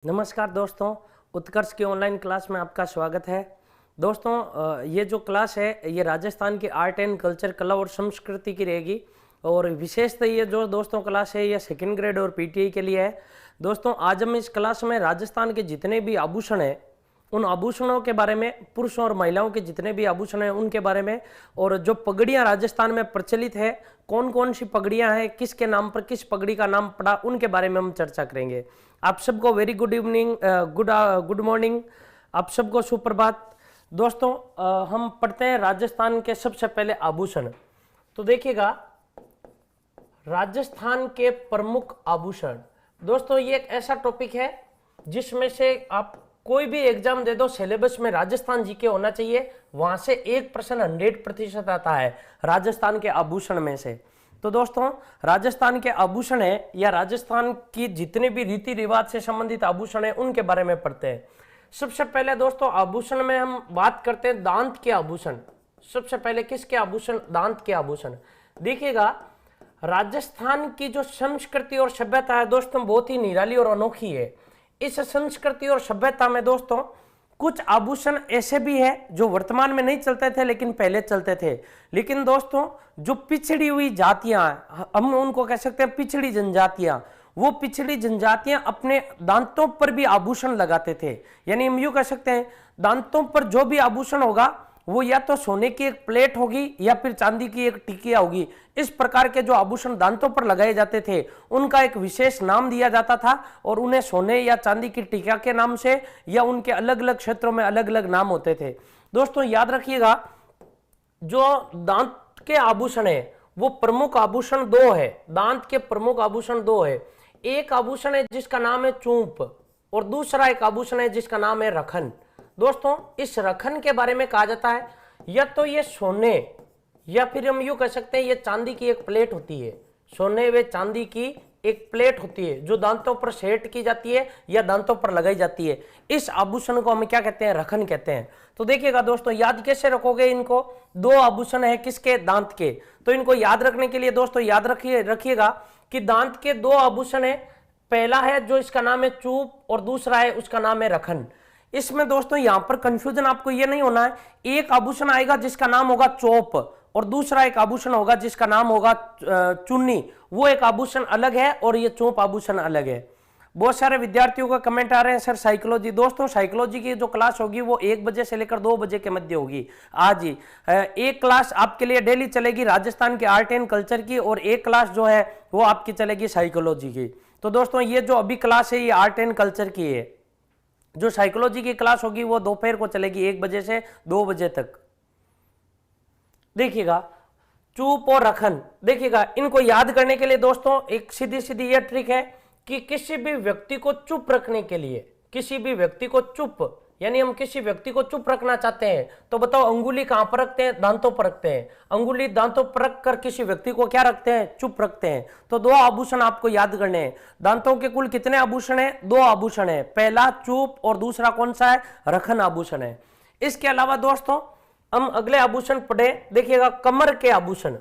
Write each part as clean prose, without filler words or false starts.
नमस्कार दोस्तों, उत्कर्ष की ऑनलाइन क्लास में आपका स्वागत है। दोस्तों, ये जो क्लास है ये राजस्थान की आर्ट एंड कल्चर, कला और संस्कृति की रहेगी। और विशेषतः ये जो दोस्तों क्लास है ये सेकंड ग्रेड और पीटीआई के लिए है। दोस्तों, आज हम इस क्लास में राजस्थान के जितने भी आभूषण हैं उन आभूषणों के बारे में, पुरुषों और महिलाओं के जितने भी आभूषण हैं उनके बारे में, और जो पगड़ियाँ राजस्थान में प्रचलित है, कौन कौन सी पगड़ियाँ हैं, किसके नाम पर किस पगड़ी का नाम पड़ा, उनके बारे में हम चर्चा करेंगे। आप सबको very good evening, good morning, आप सबको सुप्रभात। दोस्तों, हम पढ़ते हैं राजस्थान के सबसे पहले आभूषण। तो देखिएगा, राजस्थान के प्रमुख आभूषण। दोस्तों, ये एक ऐसा टॉपिक है जिसमें से आप कोई भी एग्जाम दे दो, सिलेबस में राजस्थान जीके होना चाहिए, वहां से 1% 100% आता है राजस्थान के आभूषण में से। तो दोस्तों, राजस्थान के आभूषण है या राजस्थान की जितने भी रीति रिवाज से संबंधित आभूषण है उनके बारे में पढ़ते हैं। सबसे पहले दोस्तों, आभूषण में हम बात करते हैं दांत के आभूषण। सबसे पहले किसके आभूषण? दांत के आभूषण। देखिएगा, राजस्थान की जो संस्कृति और सभ्यता है दोस्तों, बहुत ही निराली और अनोखी है। इस संस्कृति और सभ्यता में दोस्तों कुछ आभूषण ऐसे भी हैं जो वर्तमान में नहीं चलते थे लेकिन पहले चलते थे। लेकिन दोस्तों, जो पिछड़ी हुई जातियां, हम उनको कह सकते हैं पिछड़ी जनजातियां, वो पिछड़ी जनजातियां अपने दांतों पर भी आभूषण लगाते थे। यानी हम यूं कह सकते हैं, दांतों पर जो भी आभूषण होगा वो या तो सोने की एक प्लेट होगी या फिर चांदी की एक टिकिया होगी। इस प्रकार के जो आभूषण दांतों पर लगाए जाते थे उनका एक विशेष नाम दिया जाता था, और उन्हें सोने या चांदी की टिकिया के नाम से या उनके अलग अलग क्षेत्रों में अलग अलग नाम होते थे। दोस्तों, याद रखिएगा, जो दांत के आभूषण है वो प्रमुख आभूषण दो है। दांत के प्रमुख आभूषण दो है। एक आभूषण है जिसका नाम है चूंप, और दूसरा एक आभूषण है जिसका नाम है रखन। दोस्तों, इस रखन के बारे में कहा जाता है या तो ये सोने या फिर हम यूं कह सकते हैं ये चांदी की एक प्लेट होती है। सोने व चांदी की एक प्लेट होती है जो दांतों पर सेट की जाती है या दांतों पर लगाई जाती है। इस आभूषण को हम क्या कहते हैं? रखन कहते हैं। तो देखिएगा दोस्तों, याद कैसे रखोगे इनको? दो आभूषण है किसके? दांत के। तो इनको याद रखने के लिए दोस्तों याद रखिएगा कि दांत के दो आभूषण है। पहला है जो इसका नाम है चूप, और दूसरा है उसका नाम है रखन। इसमें दोस्तों यहां पर कंफ्यूजन आपको ये नहीं होना है। एक आभूषण आएगा जिसका नाम होगा चोप, और दूसरा एक आभूषण होगा जिसका नाम होगा चुन्नी। वो एक आभूषण अलग है और ये चोप आभूषण अलग है। बहुत सारे विद्यार्थियों का कमेंट आ रहे हैं, सर साइकोलॉजी। दोस्तों, साइकोलॉजी की जो क्लास होगी वो 1 बजे से लेकर 2 बजे के मध्य होगी। आज ही एक क्लास आपके लिए डेली चलेगी राजस्थान के आर्ट एंड कल्चर की, और एक क्लास जो है वो आपकी चलेगी साइकोलॉजी की। तो दोस्तों, ये जो अभी क्लास है ये आर्ट एंड कल्चर की है। जो साइकोलॉजी की क्लास होगी वो दोपहर को चलेगी 1 बजे से 2 बजे तक। देखिएगा, चूप और रखन, देखिएगा इनको याद करने के लिए दोस्तों एक सीधी सीधी ये ट्रिक है कि किसी भी व्यक्ति को चुप रखने के लिए, किसी भी व्यक्ति को चुप, यानी हम किसी व्यक्ति को चुप रखना चाहते हैं तो बताओ अंगुली कहां पर रखते हैं? दांतों पर रखते हैं। अंगुली दांतों पर रख कर किसी व्यक्ति को क्या रखते हैं? चुप रखते हैं। तो दो आभूषण आपको याद करने हैं। दांतों के कुल कितने आभूषण हैं? 2 आभूषण है। पहला चूप और दूसरा कौन सा है? रखन आभूषण है। इसके अलावा दोस्तों हम अगले आभूषण पढ़े। देखिएगा, कमर के आभूषण।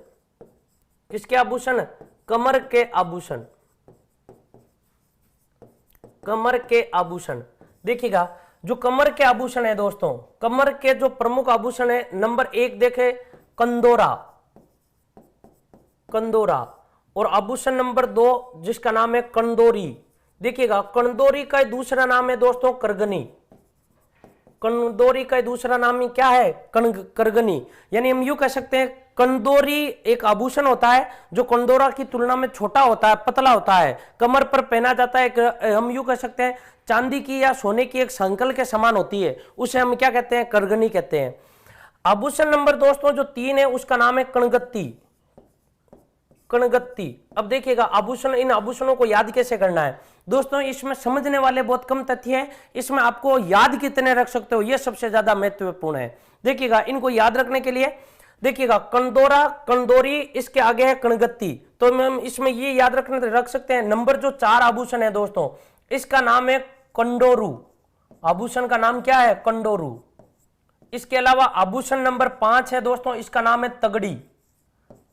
किसके आभूषण? कमर के आभूषण। कमर के आभूषण। देखिएगा, जो कमर के आभूषण है दोस्तों, कमर के जो प्रमुख आभूषण है, नंबर 1 देखे कंदोरा, कंदोरा, और आभूषण नंबर 2 जिसका नाम है कंदोरी। देखिएगा, कंदोरी का दूसरा नाम है दोस्तों करगनी। कंदोरी का दूसरा नाम क्या है? करगनी। यानी हम यूं कह सकते हैं, कंदोरी एक आभूषण होता है जो कंदोरा की तुलना में छोटा होता है, पतला होता है, कमर पर पहना जाता है। हम यूं कह सकते हैं चांदी की या सोने की एक संकल के समान होती है, उसे हम क्या कहते हैं? करगनी कहते हैं। आभूषण नंबर दोस्तों जो 3 है उसका नाम है कणगत्ती। कणगत्ती। अब देखिएगा, आभूषण, इन आभूषणों को याद कैसे करना है दोस्तों? इसमें समझने वाले बहुत कम तथ्य हैं, इसमें आपको याद कितने रख सकते हो ये सबसे ज्यादा महत्वपूर्ण है। देखिएगा, इनको याद रखने के लिए देखिएगा, कंदोरा, कंदोरी, इसके आगे है कणगत्ती। तो हम इसमें ये याद रख सकते हैं। नंबर जो 4 आभूषण है दोस्तों, इसका नाम है कंडोरू। आभूषण का नाम क्या है? कंडोरू। इसके अलावा आभूषण नंबर 5 है दोस्तों, इसका नाम है तगड़ी।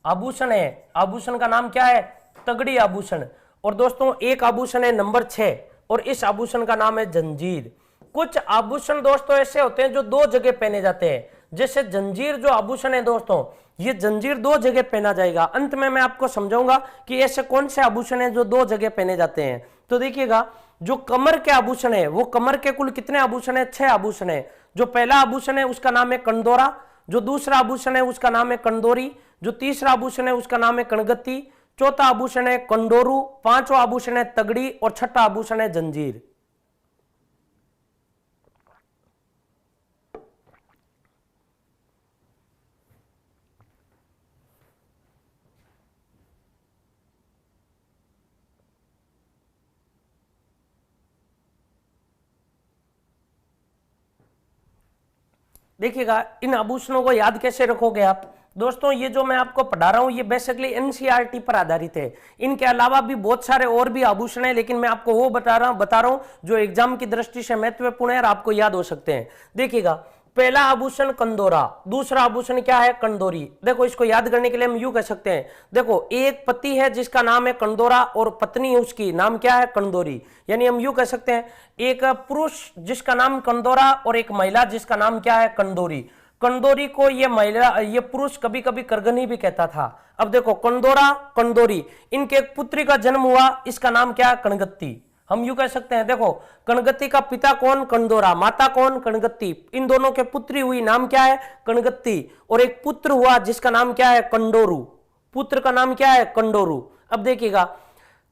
आभूषण है, आभूषण का नाम क्या है? तगड़ी आभूषण। और दोस्तों एक आभूषण है नंबर 6, और इस आभूषण का नाम है जंजीर। कुछ आभूषण दोस्तों ऐसे होते हैं जो दो जगह पहने जाते हैं, जैसे जंजीर जो आभूषण है दोस्तों, ये जंजीर दो जगह पहना जाएगा। अंत में मैं आपको समझाऊंगा कि ऐसे कौन से आभूषण हैं जो दो जगह पहने जाते हैं। तो देखिएगा, जो कमर के आभूषण है, वो कमर के कुल कितने आभूषण है? 6 आभूषण है। जो पहला आभूषण है उसका नाम है कंडोरा, जो दूसरा आभूषण है उसका नाम है कंडोरी, जो तीसरा आभूषण है उसका नाम है कणगत्ती, चौथा आभूषण है कंडोरू, पांचवा आभूषण है तगड़ी और छठा आभूषण है जंजीर। देखिएगा, इन आभूषणों को याद कैसे रखोगे आप दोस्तों? ये जो मैं आपको पढ़ा रहा हूं ये बेसिकली एनसीईआरटी पर आधारित है। इनके अलावा भी बहुत सारे और भी आभूषण है, लेकिन मैं आपको वो बता रहा हूं जो एग्जाम की दृष्टि से महत्वपूर्ण है और आपको याद हो सकते हैं। देखिएगा, पहला आभूषण कंदोरा, दूसरा आभूषण क्या है? कंडोरी। देखो, इसको याद करने के लिए हम यूं कह सकते हैं, देखो एक पति है जिसका नाम है कंदोरा और पत्नी उसकी नाम क्या है? कंडोरी। यानी हम यूं कह सकते हैं, एक पुरुष जिसका नाम कंदोरा और एक महिला जिसका नाम क्या है? कंडोरी। कंडोरी को ये महिला, ये पुरुष कभी कभी करगनी भी कहता था। अब देखो, कंदोरा कंडोरी, इनके एक पुत्री का जन्म हुआ, इसका नाम क्या है? कणगत्ती। हम यूं कह सकते हैं, देखो कणगत्ती का पिता कौन? कंडोरा, माता कौन? कणगत्ती। इन दोनों के पुत्री हुई, नाम क्या है? कणगत्ती। और एक पुत्र हुआ जिसका नाम क्या है? कंडोरू। पुत्र का नाम क्या है? कंडोरू। अब देखिएगा,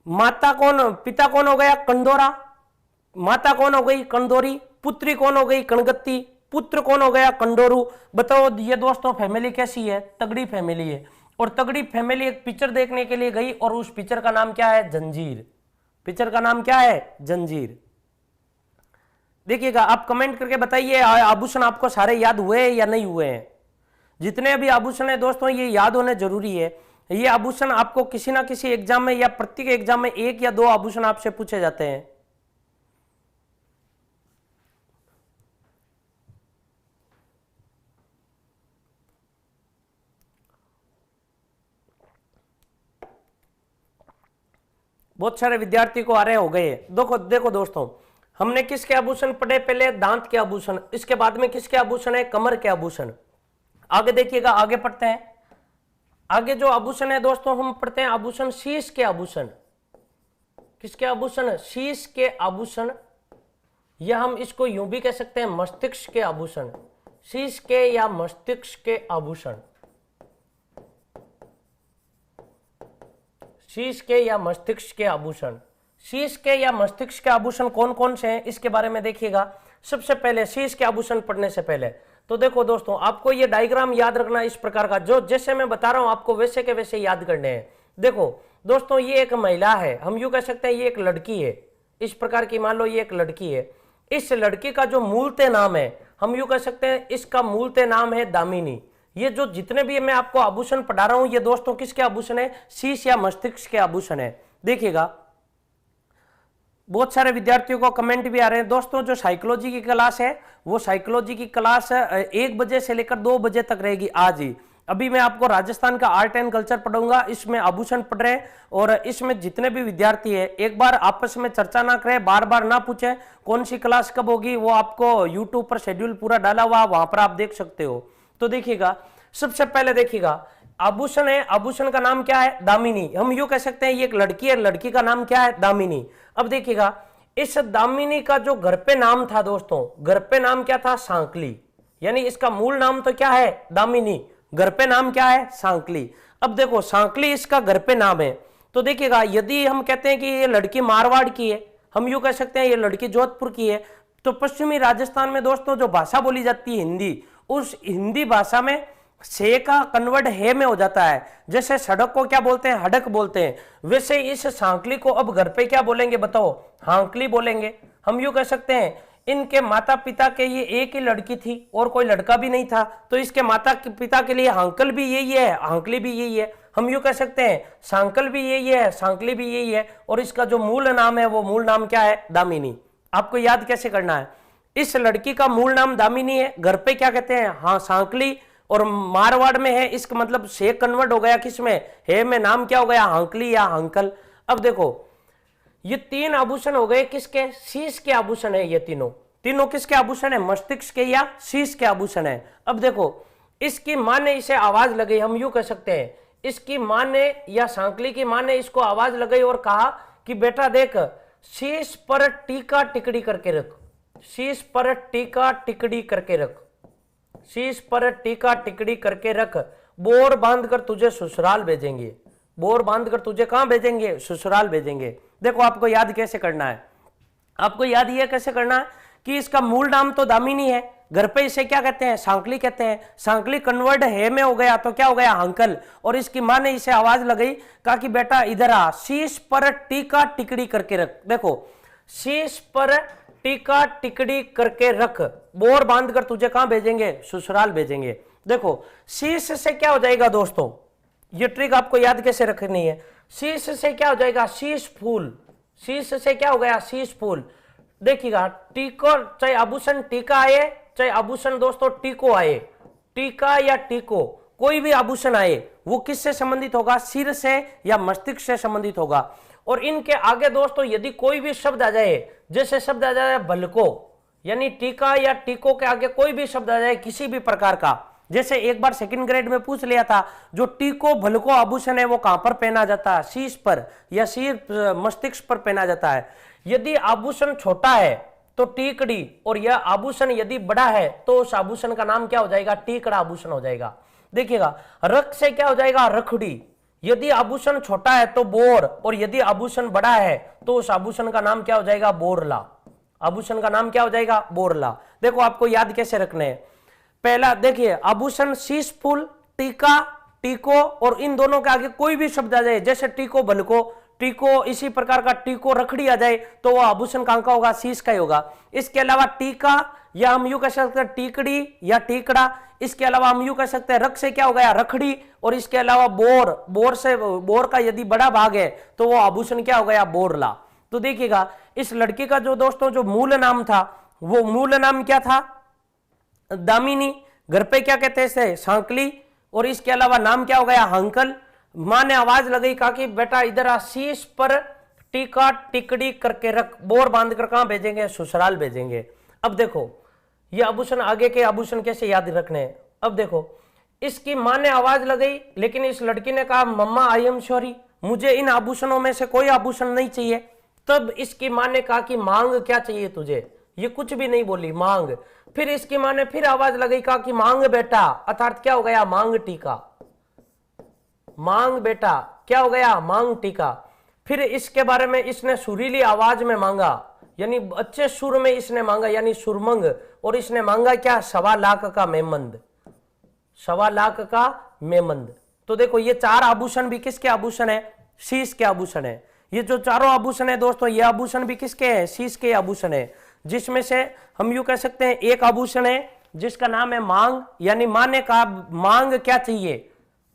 माता कौन, पिता कौन हो गया? कंडोरा, माता कौन हो गई? कंडोरी, पुत्री कौन हो गई? कणगत्ती, पुत्र कौन हो गया? कंडोरू। बताओ ये दोस्तों फैमिली कैसी है? तगड़ी फैमिली है। और तगड़ी फैमिली एक पिक्चर देखने के लिए गई और उस पिक्चर का नाम क्या है? जंजीर। पिक्चर का नाम क्या है? जंजीर। देखिएगा, आप कमेंट करके बताइए आभूषण आपको सारे याद हुए हैं या नहीं हुए हैं। जितने भी आभूषण है दोस्तों ये याद होने जरूरी है। ये आभूषण आपको किसी ना किसी एग्जाम में या प्रत्येक एग्जाम में एक या दो आभूषण आपसे पूछे जाते हैं। बहुत सारे विद्यार्थी को आ रहे हो गए। देखो दोस्तों, हमने किसके आभूषण पढ़े? पहले दांत के आभूषण, इसके बाद में किसके आभूषण है? कमर के आभूषण। आगे देखिएगा, आगे पढ़ते हैं। आगे जो आभूषण है दोस्तों हम पढ़ते हैं आभूषण शीश के आभूषण। किसके आभूषण? शीश के आभूषण, या हम इसको यूं भी कह सकते हैं मस्तिष्क के आभूषण। शीश के या मस्तिष्क के आभूषण, शीश के या मस्तिष्क के आभूषण। शीश के या मस्तिष्क के आभूषण कौन कौन से हैं इसके बारे में देखिएगा। सबसे पहले शीश के आभूषण पढ़ने से पहले तो देखो दोस्तों, आपको ये डायग्राम याद रखना इस प्रकार का, जो जैसे मैं बता रहा हूं आपको वैसे के वैसे याद करने हैं। देखो दोस्तों, ये एक महिला है, हम यूं कह सकते हैं ये एक लड़की है। इस प्रकार की मान लो ये एक लड़की है। इस लड़की का जो मूलतः नाम है, हम यूं कह सकते हैं इसका मूलतः नाम है दामिनी। ये जो जितने भी मैं आपको आभूषण पढ़ा रहा हूं ये दोस्तों किसके आभूषण है? शीश या मस्तिष्क के आभूषण है। देखिएगा, बहुत सारे विद्यार्थियों को कमेंट भी आ रहे हैं दोस्तों, जो साइकोलॉजी की क्लास है वो साइकोलॉजी की क्लास 1 बजे से लेकर 2 बजे तक रहेगी आज ही। अभी मैं आपको राजस्थान का आर्ट एंड कल्चर पढ़ाऊंगा, इसमें आभूषण पढ़ रहे हैं। और इसमें जितने भी विद्यार्थी है एक बार आपस में चर्चा ना करें, बार बार ना पूछें कौन सी क्लास कब होगी, वो आपको यूट्यूब पर शेड्यूल पूरा डाला हुआ, वहां पर आप देख सकते हो। तो देखिएगा, सबसे पहले देखिएगा आभूषण है, आभूषण का नाम क्या है? दामिनी। हम यूं कह सकते हैं ये एक लड़की है, लड़की का नाम क्या है? दामिनी। अब देखिएगा, इस दामिनी का जो घर पे नाम था दोस्तों, घर पे नाम क्या था? सांकली। यानी इसका मूल नाम तो क्या है? दामिनी, घर पे नाम क्या है? सांकली। अब देखो, सांकली इसका घर पे नाम है। तो देखिएगा, यदि हम कहते हैं कि ये लड़की मारवाड़ की है, हम यूं कह सकते हैं ये लड़की जोधपुर की है, तो पश्चिमी राजस्थान में दोस्तों जो भाषा बोली जाती है हिंदी, उस हिंदी भाषा में से का कन्वर्ट हे में हो जाता है। जैसे सड़क को क्या बोलते हैं? हड़क बोलते हैं। वैसे इस सांकली को अब घर पे क्या बोलेंगे बताओ? हांकली बोलेंगे। हम यूं कह सकते हैं इनके माता पिता के ये एक ही लड़की थी और कोई लड़का भी नहीं था, तो इसके माता पिता के लिए हांकल भी यही है, हांकली भी यही है। हम यूं कह सकते हैं सांकल भी यही है, सांकली भी यही है। और इसका जो मूल नाम है वो मूल नाम क्या है? दामिनी। आपको याद कैसे करना है? इस लड़की का मूल नाम दामिनी है, घर पे क्या कहते हैं? हाँ, सांकली। और मारवाड़ में है, इसका मतलब से कन्वर्ट हो गया किस में? हे में, नाम क्या हो गया? हांकली या हांकल। अब देखो, ये 3 आभूषण हो गए किसके, शीश के आभूषण है। ये तीनों तीनों किसके आभूषण है, मस्तिष्क के या शीश के आभूषण है। अब देखो इसकी मां ने इसे आवाज लगाई, हम यूं कह सकते हैं इसकी मां ने या सांकली की मां ने इसको आवाज लगाई और कहा कि बेटा देख शीश पर टीका टिकड़ी करके रख, शीश पर टीका टिकड़ी करके रख, शीश पर टीका टिकड़ी करके रख, बोर बांध कर तुझे ससुराल भेजेंगे, बोर बांध कर तुझे कहां भेजेंगे, ससुराल भेजेंगे। देखो आपको याद कैसे करना है, आपको याद ये कैसे करना है कि इसका मूल नाम तो दामिनी है, घर पे इसे क्या कहते हैं, सांकली कहते हैं। सांकली कन्वर्ट है में हो गया तो क्या हो गया, अंकल। और इसकी मां ने इसे आवाज लगाई, कहा कि बेटा इधर आ, शीश पर टीका टिकड़ी करके रख। देखो शीश पर टीका टिकड़ी करके रख, बोर बांध कर तुझे कहां भेजेंगे, ससुराल भेजेंगे। देखो शीश से क्या हो जाएगा दोस्तों, ये ट्रिक आपको याद कैसे रखनी है। शीश से क्या हो जाएगा, शीश फूल, शीश से क्या हो गया, शीश फूल। देखिएगा टीको, चाहे आभूषण टीका आए चाहे आभूषण दोस्तों टीको आए, टीका या टीको कोई भी आभूषण आए वो किससे संबंधित होगा, सिर से या मस्तिष्क से संबंधित होगा। और इनके आगे दोस्तों यदि कोई भी शब्द आ जाए, जैसे शब्द आ जाए भलको, यानी टीका या टीको के आगे कोई भी शब्द आ जाए किसी भी प्रकार का, जैसे एक बार सेकंड ग्रेड में पूछ लिया था, जो टीको भलको आभूषण है वो कहां पर पहना जाता है, शीश पर या सिर मस्तिष्क पर पहना जाता है। यदि आभूषण छोटा है तो टीकड़ी, और यह आभूषण यदि बड़ा है तो उस आभूषण का नाम क्या हो जाएगा, टीकड़ा आभूषण हो जाएगा। देखिएगा रख से क्या हो जाएगा, रखड़ी। यदि आभूषण छोटा है तो बोर, और यदि आभूषण बड़ा है तो उस आभूषण का नाम क्या हो जाएगा, बोरला। आभूषण का नाम क्या हो जाएगा, बोरला। देखो आपको याद कैसे रखने हैं। पहला देखिए आभूषण शीश फूल, टीका, टीको, और इन दोनों के आगे कोई भी शब्द आ जाए, जैसे टीको भलको, टीको इसी प्रकार का टीको रखड़ी आ जाए तो वो आभूषण कहां का होगा, शीश का ही होगा। इसके अलावा टीका या हम यूं कह सकते हैं टीकड़ी या टीकड़ा, इसके अलावा हम यूं कह सकते हैं रख से क्या हो गया, रखड़ी, और इसके अलावा बोर, बोर से बोर का यदि बड़ा भाग है तो वो आभूषण क्या हो गया, बोरला। तो देखिएगा इस लड़की का जो दोस्तों जो मूल नाम था, वो मूल नाम क्या था, दामिनी। घर पे क्या कहते हैं इसे, सांकली, और इसके अलावा नाम क्या हो गया, हंकल। मां ने आवाज लगाई, कहा कि बेटा इधर आ, शीश पर टीका टिकड़ी करके रख, बोर बांध कर कहां भेजेंगे, ससुराल भेजेंगे। अब देखो ये आभूषण, आगे के आभूषण कैसे याद रखने हैं। अब देखो इसकी मां ने आवाज लगाई, लेकिन इस लड़की ने कहा मम्मा आई एम सॉरी, मुझे इन आभूषणों में से कोई आभूषण नहीं चाहिए। तब इसकी मां ने कहा कि मांग क्या चाहिए तुझे, ये कुछ भी नहीं बोली, मांग। फिर इसकी मां ने फिर आवाज लगाई, कहा कि मांग बेटा, अर्थात क्या हो गया, मांग टीका, मांग बेटा क्या हो गया, मांग टीका। फिर इसके बारे में इसने सुरीली आवाज में मांगा, यानी अच्छे सुर में इसने मांगा, यानी सुरमंग। और इसने मांगा क्या, 1.25 लाख का मेमंद, 1.25 लाख का मेमंद। तो देखो ये 4 आभूषण भी किसके आभूषण है, शीश के आभूषण है। ये जो चारों आभूषण है दोस्तों, ये आभूषण भी किसके हैं, शीश के आभूषण है। जिसमें से हम यूं कह सकते हैं एक आभूषण है जिसका नाम है मांग, यानी मां ने कहा मांग क्या चाहिए,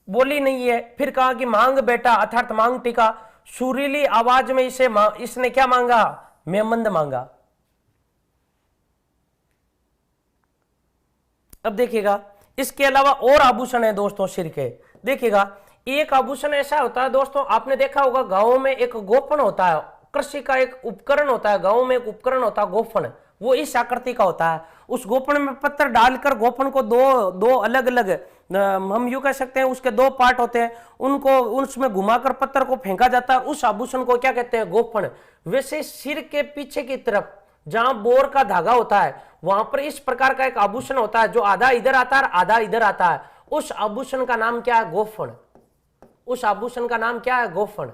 बोली नहीं है, फिर कहा कि मांग बेटा, अर्थात मांग टीका। सुरीली आवाज में इसने क्या मांगा, मेमंद मांगा। अब देखिएगा इसके अलावा और आभूषण है दोस्तों सिर के। देखिएगा एक आभूषण ऐसा होता है दोस्तों, आपने देखा होगा गांवों में एक गोफन होता है, कृषि का एक उपकरण होता है, गांव में एक उपकरण होता है गोफन, वो इस आकृति का होता है। उस गोफन में पत्थर डालकर गोफन को दो अलग अलग, हम यूं कह सकते हैं उसके 2 पार्ट होते हैं, उनको उसमें घुमाकर पत्थर को फेंका जाता है, उस आभूषण को क्या कहते हैं, गोफन। वैसे सिर के पीछे की तरफ जहां बोर का धागा होता है वहां पर इस प्रकार का एक आभूषण होता है जो आधा इधर आता है आधा इधर आता है, उस आभूषण का नाम क्या है, गोफन। उस आभूषण का नाम क्या है, गोफन।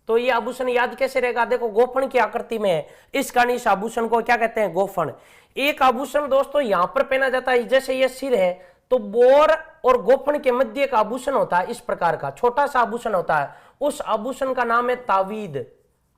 तो ये आभूषण याद कैसे रहेगा, देखो गोफन की आकृति में है, इस कारण इस आभूषण को क्या कहते हैं, गोफन। एक आभूषण दोस्तों यहां पर पहना जाता है, जैसे ये सिर है तो बोर और गोफन के मध्य एक आभूषण होता है, इस प्रकार का छोटा सा आभूषण होता है, उस आभूषण का नाम है तावीद।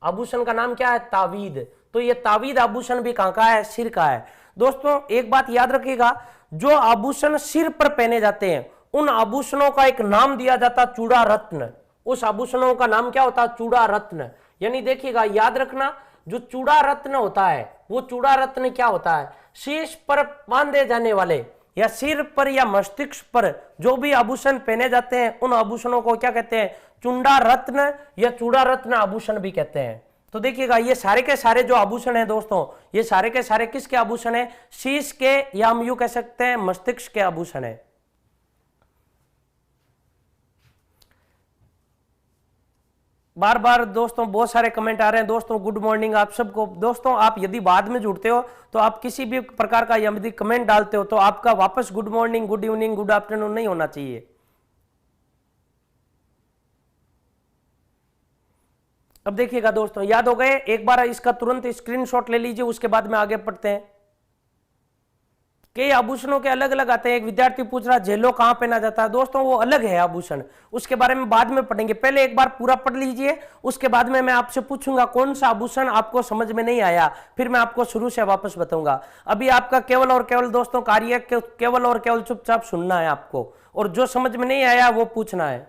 आभूषण का नाम क्या है, तावीद। तो ये तावीद आभूषण भी कहां का है, सिर का है। दोस्तों एक बात याद रखिएगा, जो आभूषण सिर पर पहने जाते हैं उन आभूषणों का एक नाम दिया जाता है चूड़ा रत्न। उस आभूषणों का नाम क्या होता है, चूड़ा रत्न। यानी देखिएगा याद रखना, जो चूड़ा रत्न होता है वो चूड़ा रत्न क्या होता है, शीश पर बांधे जाने वाले या सिर पर या मस्तिष्क पर जो भी आभूषण पहने जाते हैं उन आभूषणों को क्या कहते हैं, चूड़ा रत्न या चूड़ा रत्न आभूषण भी कहते हैं। तो देखिएगा ये सारे के सारे जो आभूषण है दोस्तों, ये सारे के सारे किसके आभूषण है? शीश के, या हम यूं कह सकते हैं मस्तिष्क के आभूषण है। बार बार दोस्तों बहुत सारे कमेंट आ रहे हैं दोस्तों, गुड मॉर्निंग आप सबको। दोस्तों आप यदि बाद में जुड़ते हो तो आप किसी भी प्रकार का यदि कमेंट डालते हो तो आपका वापस good morning, good evening, good afternoon नहीं होना चाहिए। अब देखिएगा दोस्तों, याद हो गए? एक बार इसका तुरंत स्क्रीनशॉट ले लीजिए, उसके बाद में आगे पढ़ते हैं। कई आभूषणों के अलग अलग आते हैं। एक विद्यार्थी पूछ रहा जेलो कहां पहना जाता है? दोस्तों वो अलग है आभूषण, उसके बारे में बाद में पढ़ेंगे। पहले एक बार पूरा पढ़ लीजिए, उसके बाद में मैं आपसे पूछूंगा कौन सा आभूषण आपको समझ में नहीं आया, फिर मैं आपको शुरू से वापस बताऊंगा। अभी आपका केवल और केवल दोस्तों कार्य केवल और केवल चुपचाप सुनना है आपको, और जो समझ में नहीं आया वो पूछना है।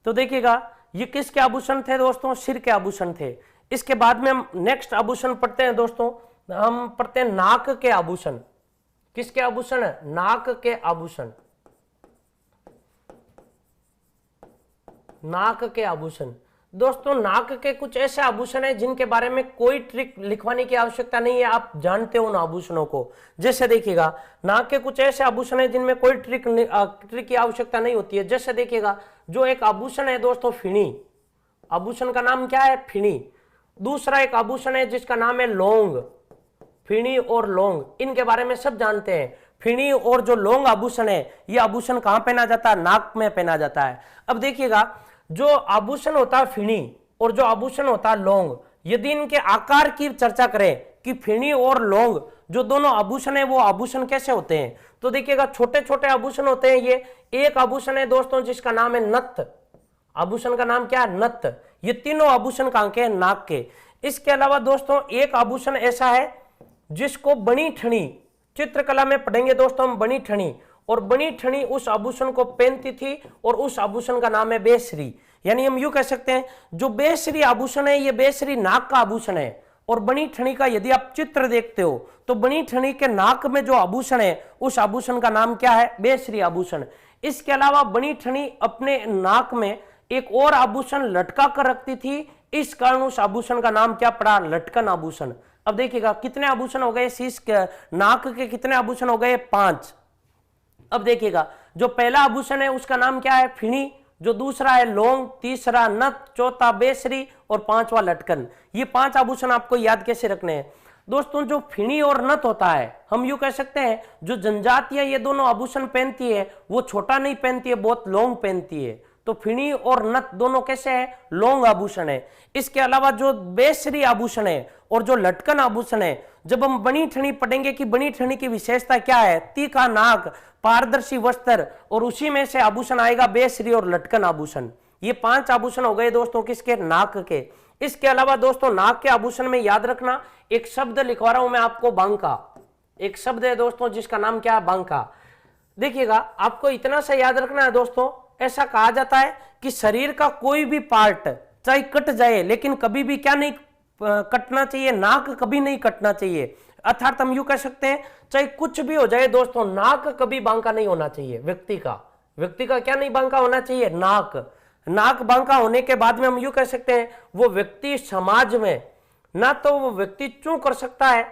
तो देखिएगा ये किसके आभूषण थे दोस्तों? सिर के आभूषण थे। इसके बाद में हम नेक्स्ट आभूषण पढ़ते हैं दोस्तों, हम पढ़ते हैं नाक के आभूषण। किसके आभूषण है? नाक के आभूषण। नाक के आभूषण दोस्तों, नाक के कुछ ऐसे आभूषण है जिनके बारे में कोई ट्रिक लिखवाने की आवश्यकता नहीं है, आप जानते हो उन आभूषणों को। जैसे देखिएगा नाक के कुछ ऐसे आभूषण है जिनमें कोई ट्रिक की आवश्यकता नहीं होती है। जैसे देखिएगा जो एक आभूषण है दोस्तों फिणी, आभूषण का नाम क्या है? फिणी। दूसरा एक आभूषण है जिसका नाम है लौंग। फिणी और लौंग, इनके बारे में सब जानते हैं। फिणी और जो लौंग आभूषण है, ये आभूषण कहां पहना जाता है? नाक में पहना जाता है। अब देखिएगा जो आभूषण होता है फिणी और जो आभूषण होता है लौंग, यदि इनके आकार की चर्चा करें कि फिणी और लौंग जो दोनों आभूषण है वो आभूषण कैसे होते हैं, तो देखिएगा छोटे छोटे आभूषण होते हैं ये। एक आभूषण है दोस्तों जिसका नाम है नत्थ। आभूषण का नाम क्या है? नत्थ। ये तीनों आभूषण कहां के हैं? नाक के। इसके अलावा दोस्तों एक आभूषण ऐसा है जिसको बनी ठणी, चित्रकला में पढ़ेंगे दोस्तों हम बनी ठणी, और बनी ठणी उस आभूषण को पहनती थी और उस आभूषण का नाम है बेसरी। यानी हम यूं कह सकते हैं जो बेसरी आभूषण है, ये बेसरी नाक का आभूषण है। और बनी ठणी का यदि आप चित्र देखते हो तो बनी ठणी के नाक में जो आभूषण है उस आभूषण का नाम क्या है? बेसरी आभूषण। इसके अलावा बनी ठणी अपने नाक में एक और आभूषण लटका कर रखती थी, इस कारण उस आभूषण का नाम क्या पड़ा? लटकन आभूषण। अब देखिएगा कितने आभूषण हो गए? शीश के, नाक के कितने आभूषण हो गए? 5। अब देखिएगा जो पहला आभूषण है उसका नाम क्या है? फिणी। जो दूसरा है लौंग, तीसरा नथ, चौथा बेसरी और पांचवा लटकन। ये 5 आभूषण आपको याद कैसे रखने हैं दोस्तों? जो फिणी और नथ होता है, हम यूं कह सकते हैं जो जनजातियां ये दोनों आभूषण पहनती है वो छोटा नहीं पहनती है, बहुत लौंग पहनती है। तो फिणी और नथ दोनों कैसे है? लौंग आभूषण है। इसके अलावा जो बेसरी आभूषण है और जो लटकन आभूषण है, जब हम बनी ठणी पढ़ेंगे कि बनी ठणी की विशेषता क्या है? तीखा नाक, पारदर्शी वस्त्र, और उसी में से आभूषण आएगा बेसरी और लटकन आभूषण। ये 5 आभूषण हो गए दोस्तों किसके? नाक के। इसके अलावा दोस्तों नाक के आभूषण में याद रखना, एक शब्द लिखवा रहा हूं मैं आपको, बांका। एक शब्द है दोस्तों जिसका नाम क्या है? बांका। देखिएगा आपको इतना सा याद रखना है दोस्तों, ऐसा कहा जाता है कि शरीर का कोई भी पार्ट चाहे कट जाए लेकिन कभी भी क्या नहीं कटना चाहिए? नाक कभी नहीं कटना चाहिए। अर्थात हम यूं कह सकते हैं चाहे कुछ भी हो जाए दोस्तों, नाक कभी बांका नहीं होना चाहिए व्यक्ति का क्या नहीं बांका होना चाहिए? नाक बांका होने के बाद में हम यूं कह सकते हैं वो व्यक्ति समाज में ना तो वो व्यक्ति चूं कर सकता है,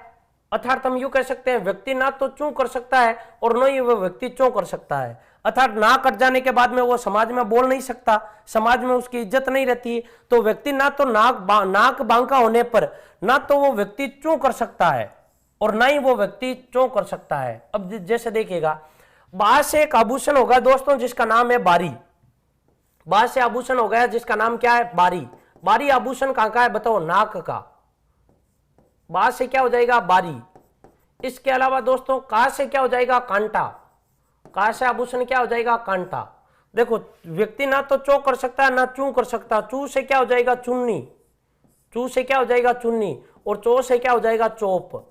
अर्थात हम यूं कह सकते हैं व्यक्ति ना तो चूं कर सकता है और न ही वो व्यक्ति चूं कर सकता है। अर्थात नाक कट जाने के बाद में वो समाज में बोल नहीं सकता, समाज में उसकी इज्जत नहीं रहती। तो व्यक्ति ना तो नाक बांका होने पर ना तो वो व्यक्ति चूं कर सकता है और ना ही वो व्यक्ति चौं कर सकता है। अब जैसे देखिएगा बाहर से एक आभूषण होगा दोस्तों जिसका नाम है बारी। बाहर से आभूषण हो गया जिसका नाम क्या है? बारी। बारी आभूषण कहां का है बताओ? नाक का। बाहर से क्या हो जाएगा? बारी। इसके अलावा दोस्तों कहां से क्या हो जाएगा? कांटा। कहां से आभूषण क्या हो जाएगा? कांटा। देखो व्यक्ति ना तो चौ कर सकता है ना चू कर सकता। चू से क्या हो जाएगा? चुन्नी। चू से क्या हो जाएगा? चुन्नी। और चो से क्या हो जाएगा? चोप।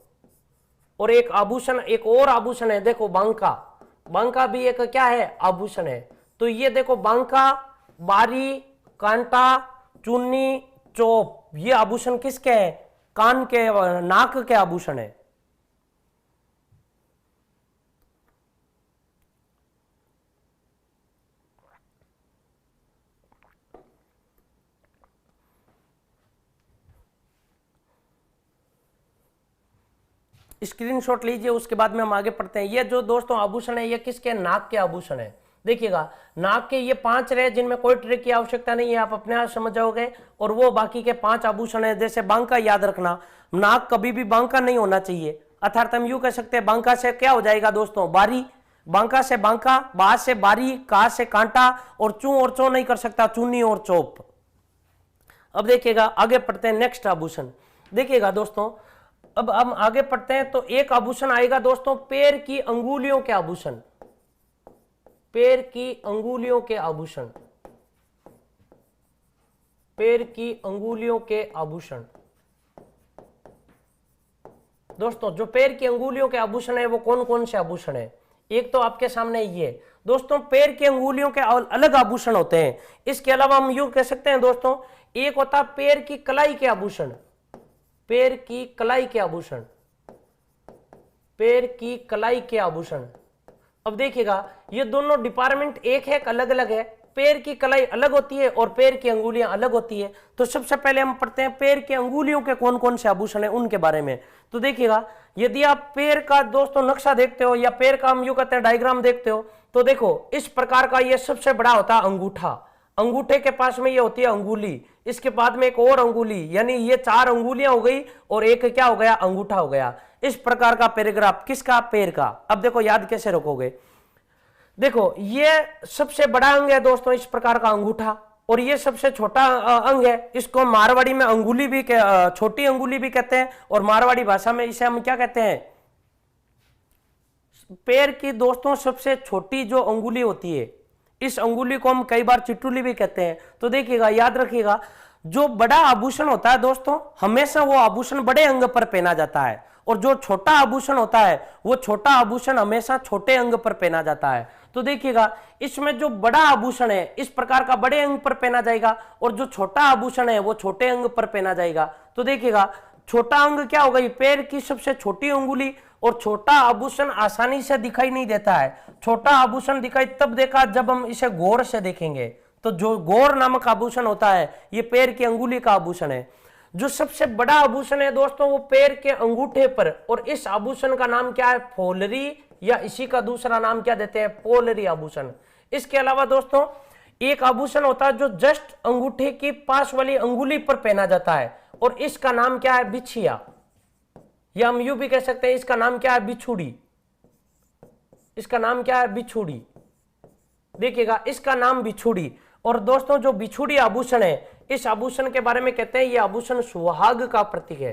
और एक आभूषण, एक और आभूषण है देखो बांका। बांका भी एक क्या है? आभूषण है। तो ये देखो बांका, बारी, कांटा, चुन्नी, चोप, ये आभूषण किसके हैं? कान के, नाक के आभूषण है। स्क्रीनशॉट लीजिए, उसके बाद में हम आगे पढ़ते हैं। ये जो दोस्तों आभूषण है ये किसके, नाक के आभूषण है। देखिएगा नाक के ये 5 रहे जिनमें कोई ट्रिक की आवश्यकता नहीं है, आप अपने आप समझ जाओगे। और वो बाकी के 5 आभूषण है, जैसे बांका याद रखना, नाक कभी भी बांका नहीं होना चाहिए, अर्थात हम यूं कह सकते हैं बांका से क्या हो जाएगा दोस्तों, बारी, बांका से बांका, बा से बारी, का से कांटा, और चू और चो नहीं कर सकता, चूनी और चोप। अब देखिएगा आगे पढ़ते हैं नेक्स्ट आभूषण। देखिएगा दोस्तों अब हम आगे पढ़ते हैं, तो एक आभूषण आएगा दोस्तों पैर की अंगुलियों के आभूषण, पैर की अंगुलियों के आभूषण, पैर की अंगुलियों के आभूषण। दोस्तों जो पैर की अंगुलियों के आभूषण है वो कौन कौन से आभूषण है, एक तो आपके सामने ये दोस्तों पैर की अंगुलियों के अलग आभूषण होते हैं। इसके अलावा हम यूं कह सकते हैं दोस्तों, एक होता है पैर की कलाई के आभूषण, पैर की कलाई के आभूषण, पैर की कलाई के आभूषण। अब देखिएगा ये दोनों डिपार्टमेंट एक है, अलग अलग है। पैर की कलाई अलग होती है और पैर की अंगुलियां अलग होती है। तो सबसे पहले हम पढ़ते हैं पैर की अंगुलियों के कौन कौन से आभूषण है उनके बारे में। तो देखिएगा यदि आप पैर का दोस्तों नक्शा देखते हो या पैर का हम यूं कहते हैं डायग्राम देखते हो, तो देखो इस प्रकार का ये सबसे बड़ा होता है अंगूठा, अंगूठे के पास में ये होती है अंगुली, इसके बाद में एक और अंगुली, यानी ये 4 अंगुलियां हो गई और एक क्या हो गया, अंगूठा हो गया। इस प्रकार का पैराग्राफ किसका, पैर का। अब देखो याद कैसे रखोगे, देखो ये सबसे बड़ा अंग है दोस्तों इस प्रकार का अंगूठा, और ये सबसे छोटा अंग है, इसको मारवाड़ी में अंगुली भी छोटी अंगुली भी कहते हैं, और मारवाड़ी भाषा में इसे हम क्या कहते हैं, पैर की दोस्तों सबसे छोटी जो अंगुली होती है, इस अंगुली को हम कई बार चिटुली भी कहते हैं। तो देखिएगा याद रखिएगा, जो बड़ा आभूषण होता है दोस्तों हमेशा वो आभूषण बड़े अंग पर पहना जाता है, और जो छोटा आभूषण होता है वो छोटा आभूषण हमेशा छोटे अंग पर पहना जाता है। तो देखिएगा इसमें जो बड़ा आभूषण है इस प्रकार का बड़े अंग पर पहना जाएगा, और जो छोटा आभूषण है वो छोटे अंग पर पहना जाएगा। तो देखिएगा छोटा अंग क्या होगा, पैर की सबसे छोटी अंगुली, और छोटा आभूषण आसानी से दिखाई नहीं देता है। छोटा आभूषण दिखाई तब देगा जब हम इसे गौर से देखेंगे। तो जो गौर नामक आभूषण होता है ये पैर की अंगुली का आभूषण है। जो सबसे बड़ा आभूषण है दोस्तों वो पैर के अंगूठे पर, और इस आभूषण का नाम क्या है, फोलरी, या इसी का दूसरा नाम क्या देते हैं, पोलरी आभूषण। इसके अलावा दोस्तों एक आभूषण होता है जो जस्ट अंगूठे की पास वाली अंगुली पर पहना जाता है, और इसका नाम क्या है, बिछिया, या हम यूं भी कह सकते हैं इसका नाम क्या है, बिछुड़ी। इसका नाम क्या है, बिछुड़ी। देखिएगा इसका नाम बिछुड़ी। और दोस्तों जो बिछुड़ी आभूषण है इस आभूषण के बारे में कहते हैं ये आभूषण सुहाग का प्रतीक है।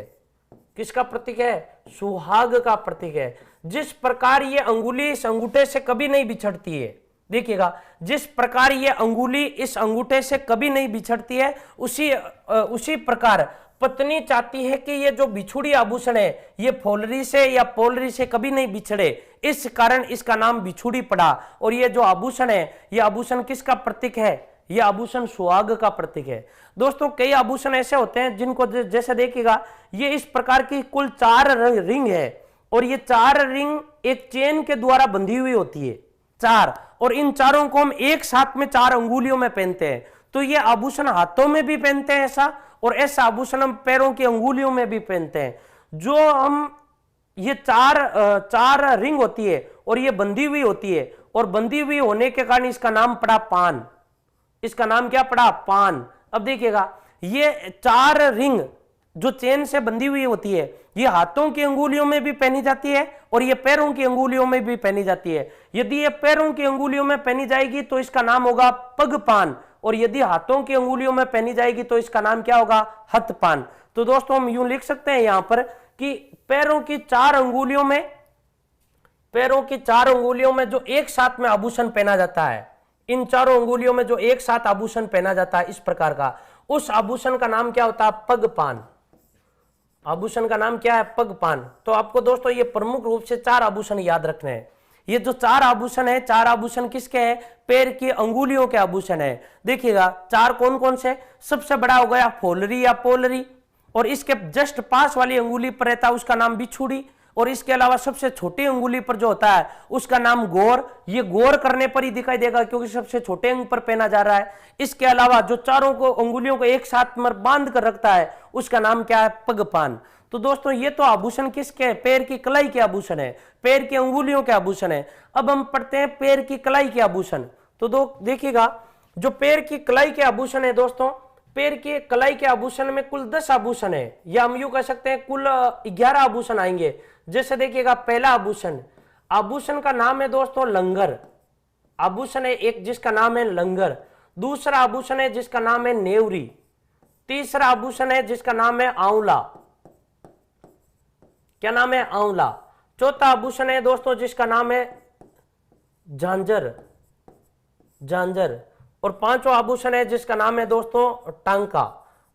किसका प्रतीक है, सुहाग का प्रतीक है। जिस प्रकार ये अंगुली इस अंगूठे से कभी नहीं बिछड़ती है, देखिएगा जिस प्रकार ये अंगुली इस अंगूठे से कभी नहीं बिछड़ती है, उसी प्रकार पत्नी चाहती है कि ये जो बिछुड़ी आभूषण है ये फोलरी से या पोलरी से कभी नहीं बिछड़े, इस कारण इसका नाम बिछुड़ी पड़ा। और ये जो आभूषण है ये आभूषण किसका प्रतीक है, ये आभूषण सुहाग का प्रतीक है। दोस्तों कई आभूषण ऐसे होते हैं जिनको जैसे देखिएगा ये इस प्रकार की कुल 4 रिंग है, और ये 4 रिंग एक चेन के द्वारा बंधी हुई होती है, 4, और इन चारों को हम एक साथ में 4 अंगुलियों में पहनते हैं। तो ये आभूषण हाथों में भी पहनते हैं ऐसा, और ऐसा आभूषण हम पैरों की अंगुलियों में भी पहनते हैं। जो हम ये 4 रिंग होती है और ये बंधी हुई होती है, और बंधी हुई होने के कारण इसका नाम पड़ा पान। इसका नाम क्या पड़ा, पान। अब देखिएगा ये 4 रिंग जो चेन से बंधी हुई होती है ये हाथों की अंगुलियों में भी पहनी जाती है और ये पैरों की अंगुलियों में भी पहनी जाती है। यदि ये पैरों की अंगुलियों में पहनी जाएगी तो इसका नाम होगा पगपान, और यदि हाथों की अंगुलियों में पहनी जाएगी तो इसका नाम क्या होगा, हथपान। तो दोस्तों हम यूं लिख सकते हैं यहां पर कि पैरों की 4 अंगुलियों में जो एक साथ में आभूषण पहना जाता है, इन चारों अंगुलियों में जो एक साथ आभूषण पहना जाता है इस प्रकार का, उस आभूषण का नाम क्या होता है, पगपान। आभूषण का नाम क्या है, पगपान। तो आपको दोस्तों ये प्रमुख रूप से 4 आभूषण याद रखने हैं। ये जो 4 आभूषण है, 4 आभूषण किसके हैं, पैर की अंगुलियों के आभूषण है। देखिएगा 4 कौन कौन से, सबसे बड़ा हो गया फोलरी या पोलरी, और इसके जस्ट पास वाली अंगुली पर रहता है उसका नाम बिछुड़ी, और इसके अलावा सबसे छोटी अंगुली पर जो होता है उसका नाम गौर। ये गौर करने पर ही दिखाई देगा क्योंकि सबसे छोटे अंग पर पहना जा रहा है। इसके अलावा जो चारों को अंगुलियों को एक साथ में बांध कर रखता है उसका नाम क्या है, पगपान। तो दोस्तों ये तो आभूषण किसके, पैर की कलाई के आभूषण है, पैर की अंगुलियों के आभूषण है। अब हम पढ़ते हैं पैर की कलाई के आभूषण। तो देखिएगा जो पैर की कलाई के आभूषण है दोस्तों, पैर की कलाई के आभूषण में कुल 10 आभूषण है, या हम यूं कह सकते हैं कुल 11 आभूषण आएंगे। जैसे देखिएगा पहला आभूषण, आभूषण का नाम है दोस्तों लंगर, आभूषण है एक जिसका नाम है लंगर। दूसरा आभूषण है जिसका नाम है नेवरी। तीसरा आभूषण है जिसका नाम है आंवला, क्या नाम है, आंवला। चौथा आभूषण है दोस्तों जिसका नाम है झांझर, झांझर। और पांचवा आभूषण है जिसका नाम है दोस्तों टांका।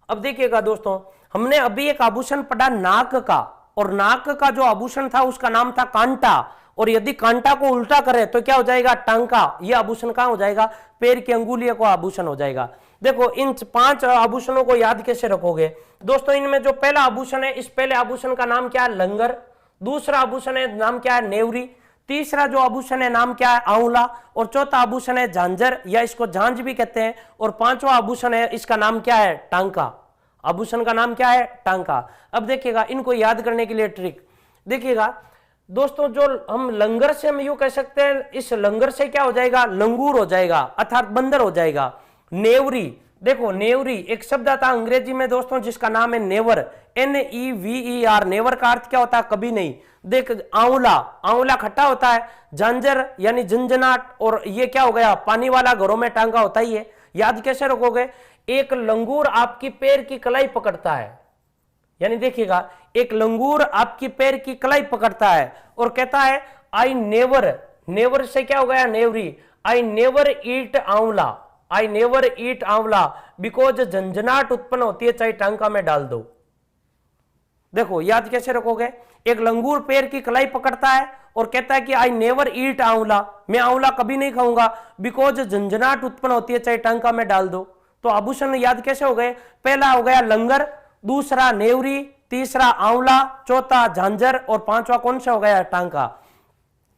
अब देखिएगा दोस्तों, हमने अभी एक आभूषण पढ़ा नाक का, और नाक का जो आभूषण था उसका नाम था कांटा, और यदि कांटा को उल्टा करें तो क्या हो जाएगा, टांका। यह आभूषण कहां हो जाएगा, पैर की अंगुलियों को आभूषण हो जाएगा। देखो इन 5 आभूषणों को याद कैसे रखोगे दोस्तों, इनमें जो पहला आभूषण है, इस पहले आभूषण का नाम क्या है, लंगर। दूसरा आभूषण है नाम क्या है, नेवरी। तीसरा जो आभूषण है नाम क्या है, आंवला। और चौथा आभूषण है झांझर, या इसको झांझ भी कहते हैं। और पांचवा आभूषण है, इसका नाम क्या है, टांका। आभूषण का नाम क्या है, टांका। अब देखिएगा इनको याद करने के लिए ट्रिक देखिएगा दोस्तों, जो हम लंगर से हम यूं कह सकते हैं, इस लंगर से क्या हो जाएगा, लंगूर हो जाएगा, अर्थात बंदर हो जाएगा। नेवरी, देखो नेवरी एक शब्द आता है अंग्रेजी में दोस्तों जिसका नाम है नेवर, NEVER। नेवर का अर्थ क्या होता है, कभी नहीं। देख आंवला, आंवला खट्टा होता है। झांझर यानी झंझनाट, और ये क्या हो गया, पानी वाला, घरों में टांगा होता ही है। याद कैसे रखोगे, एक लंगूर आपकी पैर की कलाई पकड़ता है, यानी देखिएगा एक लंगूर आपकी पैर की कलाई पकड़ता है और कहता है आई नेवर, नेवर से क्या हो गया, नेवरी। आई नेवर ईट आंवला, आई नेवर ईट आंवला बिकॉज झंझनाट उत्पन्न होती है, चाहे टांका में डाल दो। देखो याद कैसे रखोगे, एक लंगूर पैर की कलाई पकड़ता है और कहता है कि आई नेवर ईट आंवला, मैं आंवला कभी नहीं खाऊंगा, बिकॉज झंझनाट उत्पन्न होती है, चाहे टांका में डाल दो। तो आभूषण याद कैसे हो गए, पहला हो गया लंगर, दूसरा नेवरी, तीसरा आंवला, चौथा झांझर, और पांचवा कौन सा हो गया, टांका।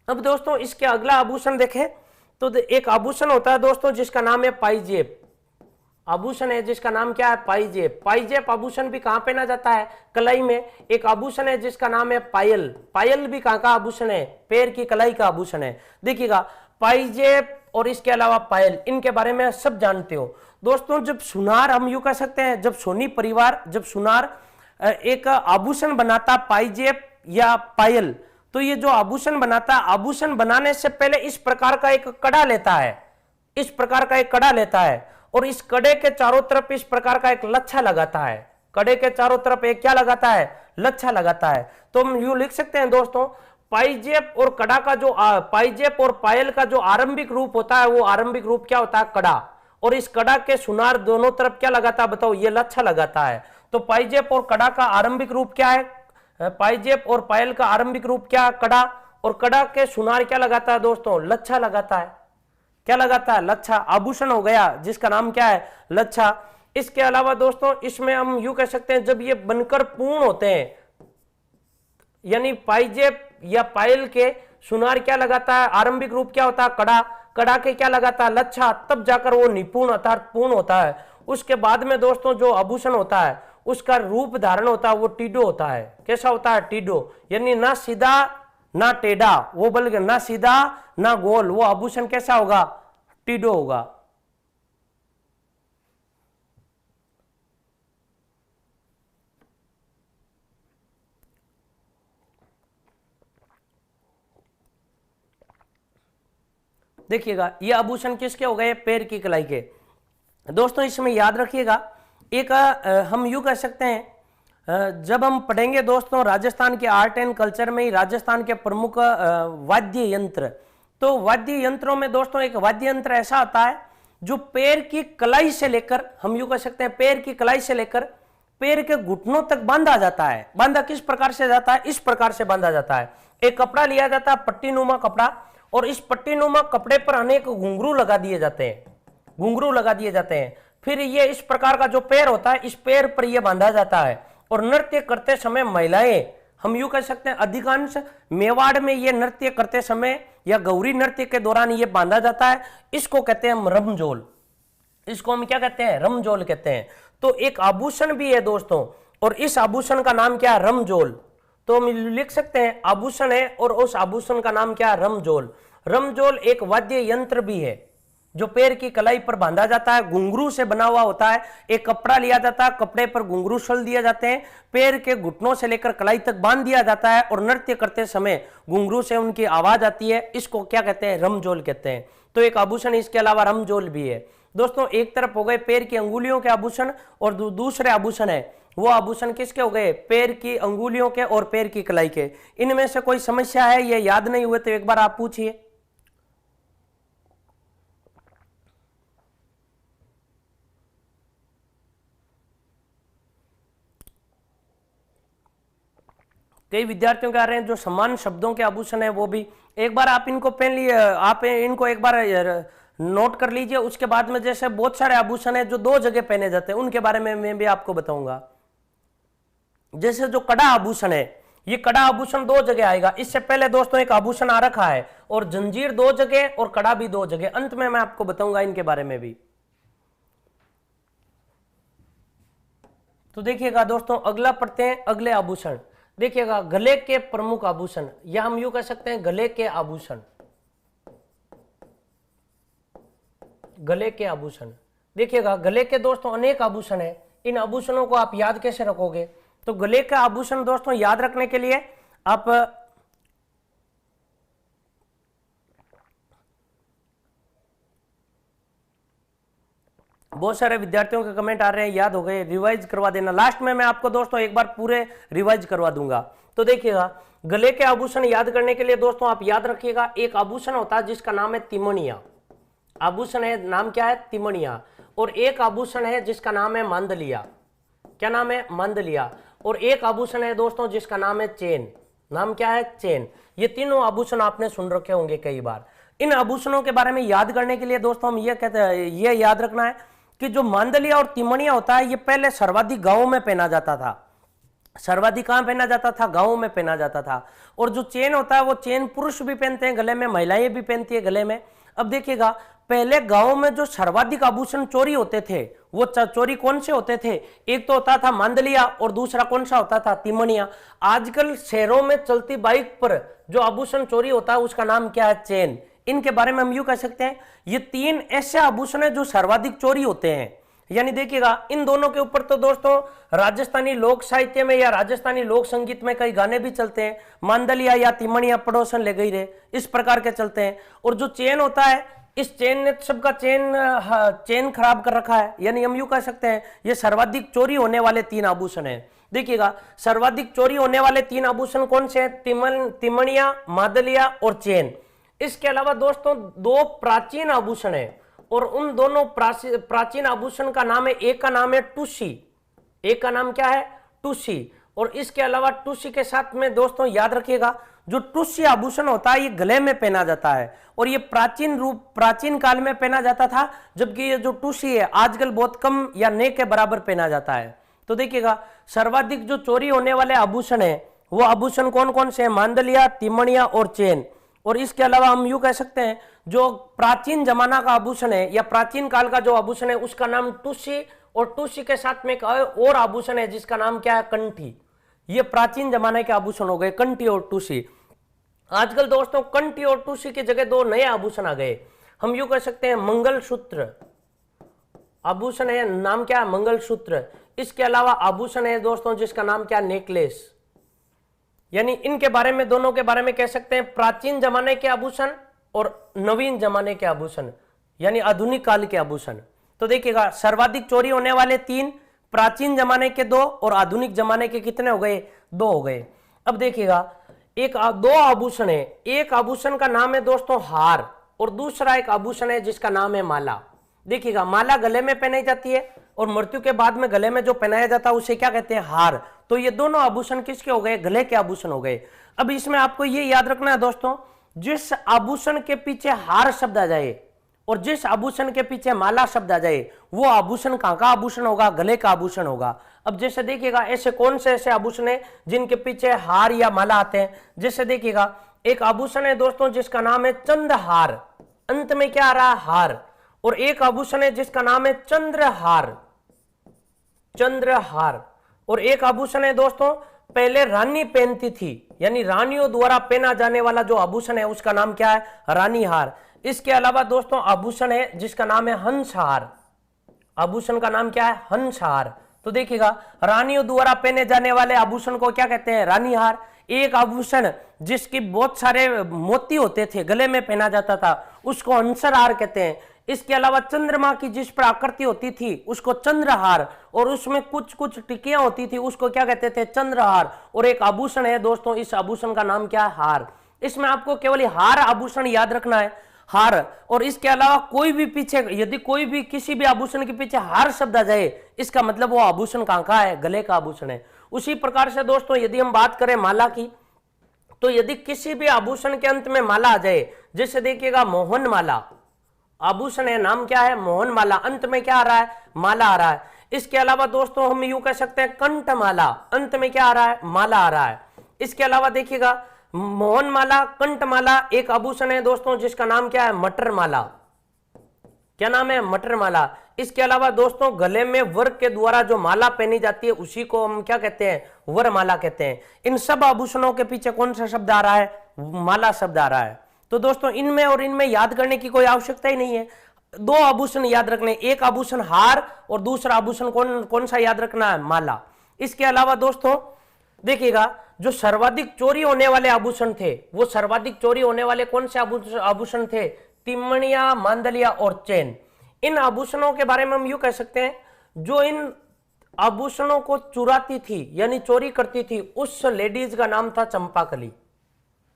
अब दोस्तों इसके अगला आभूषण देखें तो एक आभूषण होता है दोस्तों जिसका नाम है पाइजेब। आभूषण है जिसका नाम क्या है, पाइजेब। पाइजेब आभूषण भी कहां पहना जाता है, कलाई में। एक आभूषण है जिसका नाम है पायल, पायल भी कहां का आभूषण है, पैर की कलाई का आभूषण है। देखिएगा पाइजेब और इसके अलावा पायल, इनके बारे में सब जानते हो दोस्तों। जब सुनार, हम यूं कह सकते हैं, जब सोनी परिवार, जब सुनार एक आभूषण बनाता पाइजेब या पायल, तो ये जो आभूषण बनाता, आभूषण बनाने से पहले इस प्रकार का एक कड़ा लेता है, इस प्रकार का एक कड़ा लेता है, और इस कड़े के चारों तरफ इस प्रकार का एक लच्छा लगाता है। कड़े के चारों तरफ एक क्या लगाता है, लच्छा लगाता है। तो हम यूं लिख सकते हैं दोस्तों, पाइजेब और कड़ा का जो पाइजेब और पायल का जो आरंभिक रूप होता है, वो आरंभिक रूप क्या होता है, कड़ा। और इस कड़ा के सुनार दोनों तरफ क्या लगाता है, बताओ, ये लच्छा लगाता है। तो पाइजेब और कड़ा का आरंभिक रूप क्या है, पाइजेब और पायल का आरंभिक रूप क्या, कड़ा। और कड़ा के सुनार क्या लगाता है दोस्तों, लच्छा लगाता है। क्या लगाता है, लच्छा। आभूषण हो गया जिसका नाम क्या है, लच्छा। इसके अलावा दोस्तों इसमें हम यूं कह सकते हैं, जब ये बनकर पूर्ण होते हैं, यानी पाइजेब या पायल के सुनार क्या लगाता है, आरंभिक रूप क्या होता है, कड़ा। कड़ा के क्या लगाता है, लच्छा, तब जाकर वो निपुण अर्थात पूर्ण होता है। उसके बाद में दोस्तों जो आभूषण होता है उसका रूप धारण होता है, वो टीडो होता है। कैसा होता है, टीडो, यानी ना सीधा ना टेढ़ा, वो बल्कि ना सीधा ना गोल, वो आभूषण कैसा होगा, टीडो होगा। देखिएगा ये आभूषण किसके हो गए, पैर की कलाई के। दोस्तों इसमें याद रखिएगा, एक हम यूं कह सकते हैं, जब हम पढ़ेंगे दोस्तों राजस्थान के आर्ट एंड कल्चर में ही राजस्थान के प्रमुख वाद्य यंत्र, तो वाद्य यंत्रों में दोस्तों एक वाद्य यंत्र ऐसा आता है जो पैर की कलाई से लेकर, हम यूं कह सकते हैं पैर की कलाई से लेकर पैर के घुटनों तक बांधा जाता है। बांधा किस प्रकार से जाता है, इस प्रकार से बांधा जाता है। एक कपड़ा लिया जाता है, पट्टीनुमा कपड़ा, और इस पट्टीनुमा कपड़े पर अनेक घुंघरू लगा दिए जाते हैं, घुंघरू लगा दिए जाते हैं। फिर ये इस प्रकार का जो पैर होता है, इस पैर पर यह बांधा जाता है। और नृत्य करते समय महिलाएं, हम यूं कह सकते हैं अधिकांश मेवाड़ में ये नृत्य करते समय या गौरी नृत्य के दौरान ये बांधा जाता है। इसको कहते हैं हम रमजोल, इसको हम क्या कहते हैं, रमजोल कहते हैं। तो एक आभूषण भी है दोस्तों, और इस आभूषण का नाम क्या है? रमजोल। तो हम लिख सकते हैं आभूषण है और उस आभूषण का नाम क्या है? रमजोल। रमजोल एक वाद्य यंत्र भी है जो पैर की कलाई पर बांधा जाता है, घुंघरू से बना हुआ होता है। एक कपड़ा लिया जाता है, कपड़े पर घुंघरू शल दिए जाते हैं, पैर के घुटनों से लेकर कलाई तक बांध दिया जाता है और नृत्य करते समय घुंघरू से उनकी आवाज आती है। इसको क्या कहते हैं? रमजोल कहते हैं। तो एक आभूषण इसके अलावा रमजोल भी है। दोस्तों एक तरफ हो गए पैर की अंगुलियों के आभूषण और दूसरे आभूषण है वो आभूषण किसके हो गए? पैर की अंगुलियों के और पैर की कलाई के। इनमें से कोई समस्या है, ये याद नहीं हुए तो एक बार आप पूछिए। कई विद्यार्थियों के आ रहे हैं जो समान शब्दों के आभूषण है वो भी। एक बार आप इनको पेन लिए, आप इनको एक बार नोट कर लीजिए। उसके बाद में जैसे बहुत सारे आभूषण है जो दो जगह पहने जाते हैं, उनके बारे में मैं भी आपको बताऊंगा। जैसे जो कड़ा आभूषण है, ये कड़ा आभूषण दो जगह आएगा। इससे पहले दोस्तों एक आभूषण आ रखा है और जंजीर दो जगह और कड़ा भी दो जगह। अंत में मैं आपको बताऊंगा इनके बारे में भी। तो देखिएगा दोस्तों अगला पढ़ते हैं अगले आभूषण। देखिएगा गले के प्रमुख आभूषण, या हम यूं कह सकते हैं गले के आभूषण। गले के आभूषण, देखिएगा गले के दोस्तों अनेक आभूषण है। इन आभूषणों को आप याद कैसे रखोगे? तो गले का आभूषण दोस्तों याद रखने के लिए आप बहुत सारे विद्यार्थियों के कमेंट आ रहे हैं, याद हो गए, रिवाइज करवा देना। लास्ट में मैं आपको दोस्तों एक बार पूरे रिवाइज करवा दूंगा। तो देखिएगा गले के आभूषण याद करने के लिए दोस्तों आप याद रखिएगा, एक आभूषण होता है जिसका नाम है तिमणिया। आभूषण है, नाम क्या है? तिमणिया। और एक आभूषण है जिसका नाम है मांदलिया। क्या नाम है? मांदलिया। और एक आभूषण है दोस्तों जिसका नाम है चेन। नाम क्या है? चेन। ये तीनों आभूषण आपने सुन रखे होंगे कई बार। इन आभूषणों के बारे में याद करने के लिए दोस्तों हम ये कहते हैं, ये याद रखना है कि जो मांदलिया और तिमणिया होता है ये पहले सर्वाधिक गांवों में पहना जाता था। सर्वाधिक कहां पहना जाता था? गांवों में पहना जाता था। और जो चेन होता है वो चेन पुरुष भी पहनते हैं गले में, महिलाएं भी पहनती है गले में। अब देखिएगा पहले गांवों में जो सर्वाधिक आभूषण चोरी होते थे वो चोरी कौन से होते थे? एक तो होता था मांदलिया और दूसरा कौन सा होता था? तिमणिया। आजकल शहरों में चलती बाइक पर जो आभूषण चोरी होता है उसका नाम क्या है? चेन। इनके बारे में हम यूं कह सकते हैं ये तीन ऐसे आभूषण है जो सर्वाधिक चोरी होते हैं। यानी देखिएगा इन दोनों के ऊपर तो दोस्तों राजस्थानी लोक साहित्य में या राजस्थानी लोक संगीत में कई गाने भी चलते हैं, मांदलिया या तिमणिया पड़ोसन ले गई रे, इस प्रकार के चलते हैं। और जो चेन होता है, इस चेन ने सबका चेन खराब कर रखा है। यानी हम यूं कह सकते हैं ये सर्वाधिक चोरी होने वाले तीन आभूषण है। देखिएगा सर्वाधिक चोरी होने वाले तीन आभूषण कौन से हैं? तिमणिया, मांदलिया और चेन। इसके अलावा दोस्तों दो प्राचीन आभूषण है और उन दोनों प्राचीन आभूषण का नाम है, एक का नाम है टूसी, एक का नाम क्या है? टूसी। और इसके अलावा टूसी के साथ में दोस्तों याद रखिएगा जो टूसी आभूषण होता है ये गले में पहना जाता है और ये प्राचीन काल में पहना जाता था, जबकि ये जो टूसी है आजकल बहुत कम या न के बराबर पहना जाता है। तो देखिएगा सर्वाधिक जो चोरी होने वाले आभूषण है वो आभूषण कौन कौन से हैं? मांदलिया, तिमणिया और चेन। और इसके अलावा हम यूं कह सकते हैं जो प्राचीन जमाना का आभूषण है या प्राचीन काल का जो आभूषण है उसका नाम टूसी, और टूसी के साथ में एक और आभूषण है जिसका नाम क्या है? कंठी। ये प्राचीन जमाने के आभूषण हो गए, कंठी और टूसी। आजकल दोस्तों कंठी और टूसी की जगह दो नए आभूषण आ गए। हम यूं कह सकते हैं मंगलसूत्र आभूषण है, नाम क्या है? मंगलसूत्र। इसके अलावा आभूषण है दोस्तों जिसका नाम क्या? नेकलेस। यानी इनके बारे में, दोनों के बारे में कह सकते हैं प्राचीन जमाने के आभूषण और नवीन जमाने के आभूषण, यानी आधुनिक काल के आभूषण। तो देखिएगा सर्वाधिक चोरी होने वाले तीन, प्राचीन जमाने के दो और आधुनिक जमाने के कितने हो गए? दो हो गए। अब देखिएगा दो आभूषण है, एक आभूषण का नाम है दोस्तों हार और दूसरा एक आभूषण है जिसका नाम है माला। देखिएगा माला गले में पहनाई जाती है और मृत्यु के बाद में गले में जो पहनाया जाता है उसे क्या कहते हैं? हार। तो ये दोनों आभूषण किसके हो गए? गले के आभूषण हो गए। अब इसमें आपको ये याद रखना है दोस्तों, जिस आभूषण के पीछे हार शब्द आ जाए और जिस आभूषण के पीछे माला शब्द आ जाए वो आभूषण कहां का आभूषण होगा? गले का आभूषण होगा। अब जैसे देखिएगा ऐसे कौन से ऐसे आभूषण है जिनके पीछे हार या माला आते हैं? जैसे देखिएगा एक आभूषण है दोस्तों जिसका नाम है चंद्रहार, अंत में क्या आ रहा है? हार। और एक आभूषण है जिसका नाम है चंद्रहार, चंद्रहार। और एक आभूषण है दोस्तों पहले रानी पहनती थी, यानी रानियों द्वारा पहना जाने वाला जो आभूषण है उसका नाम क्या है, रानी हार। इसके अलावा दोस्तों आभूषण है जिसका नाम है हंसहार। आभूषण का नाम क्या है, हंसहार। तो देखिएगा रानियों द्वारा पहने जाने वाले आभूषण को क्या कहते हैं, रानी हार। एक आभूषण जिसकी बहुत सारे मोती होते थे, गले में पहना जाता था, उसको हंसहार कहते हैं। इसके अलावा चंद्रमा की जिस पर आकृति होती थी उसको चंद्रहार, और उसमें कुछ कुछ टिकियां होती थी उसको क्या कहते थे, चंद्रहार। और एक आभूषण है दोस्तों, इस आभूषण का नाम क्या है, हार। इसमें आपको केवल हार आभूषण याद रखना है, हार। और इसके अलावा कोई भी पीछे, यदि कोई भी किसी भी आभूषण के पीछे हार शब्द आ जाए, इसका मतलब वो आभूषण कहां का है, गले का आभूषण है। उसी प्रकार से दोस्तों यदि हम बात करें माला की, तो यदि किसी भी आभूषण के अंत में माला आ जाए, जैसे देखिएगा मोहन माला आभूषण है, नाम क्या है, मोहन माला, अंत में क्या आ रहा है, माला आ रहा है। इसके अलावा दोस्तों हम यूं कह सकते हैं कंठ माला, अंत में क्या आ रहा है, माला आ रहा है। इसके अलावा देखिएगा मोहन माला, कंठ माला, एक आभूषण है दोस्तों जिसका नाम क्या है, मटर माला। क्या नाम है, मटर माला। इसके अलावा दोस्तों गले में वर के द्वारा जो माला पहनी जाती है उसी को हम क्या कहते हैं, वरमाला कहते हैं। इन सब आभूषणों के पीछे कौन सा शब्द आ रहा है, माला शब्द आ रहा है। तो दोस्तों इनमें और इनमें याद करने की कोई आवश्यकता ही नहीं है, दो आभूषण याद रखने, एक आभूषण हार और दूसरा आभूषण कौन सा याद रखना है, माला। इसके अलावा दोस्तों देखिएगा जो सर्वाधिक चोरी होने वाले आभूषण थे, वो सर्वाधिक चोरी होने वाले कौन से आभूषण थे, तिमणिया, मांदलिया और चैन। इन आभूषणों के बारे में हम यूं कह सकते हैं, जो इन आभूषणों को चुराती थी यानी चोरी करती थी, उस लेडीज का नाम था चंपाकली।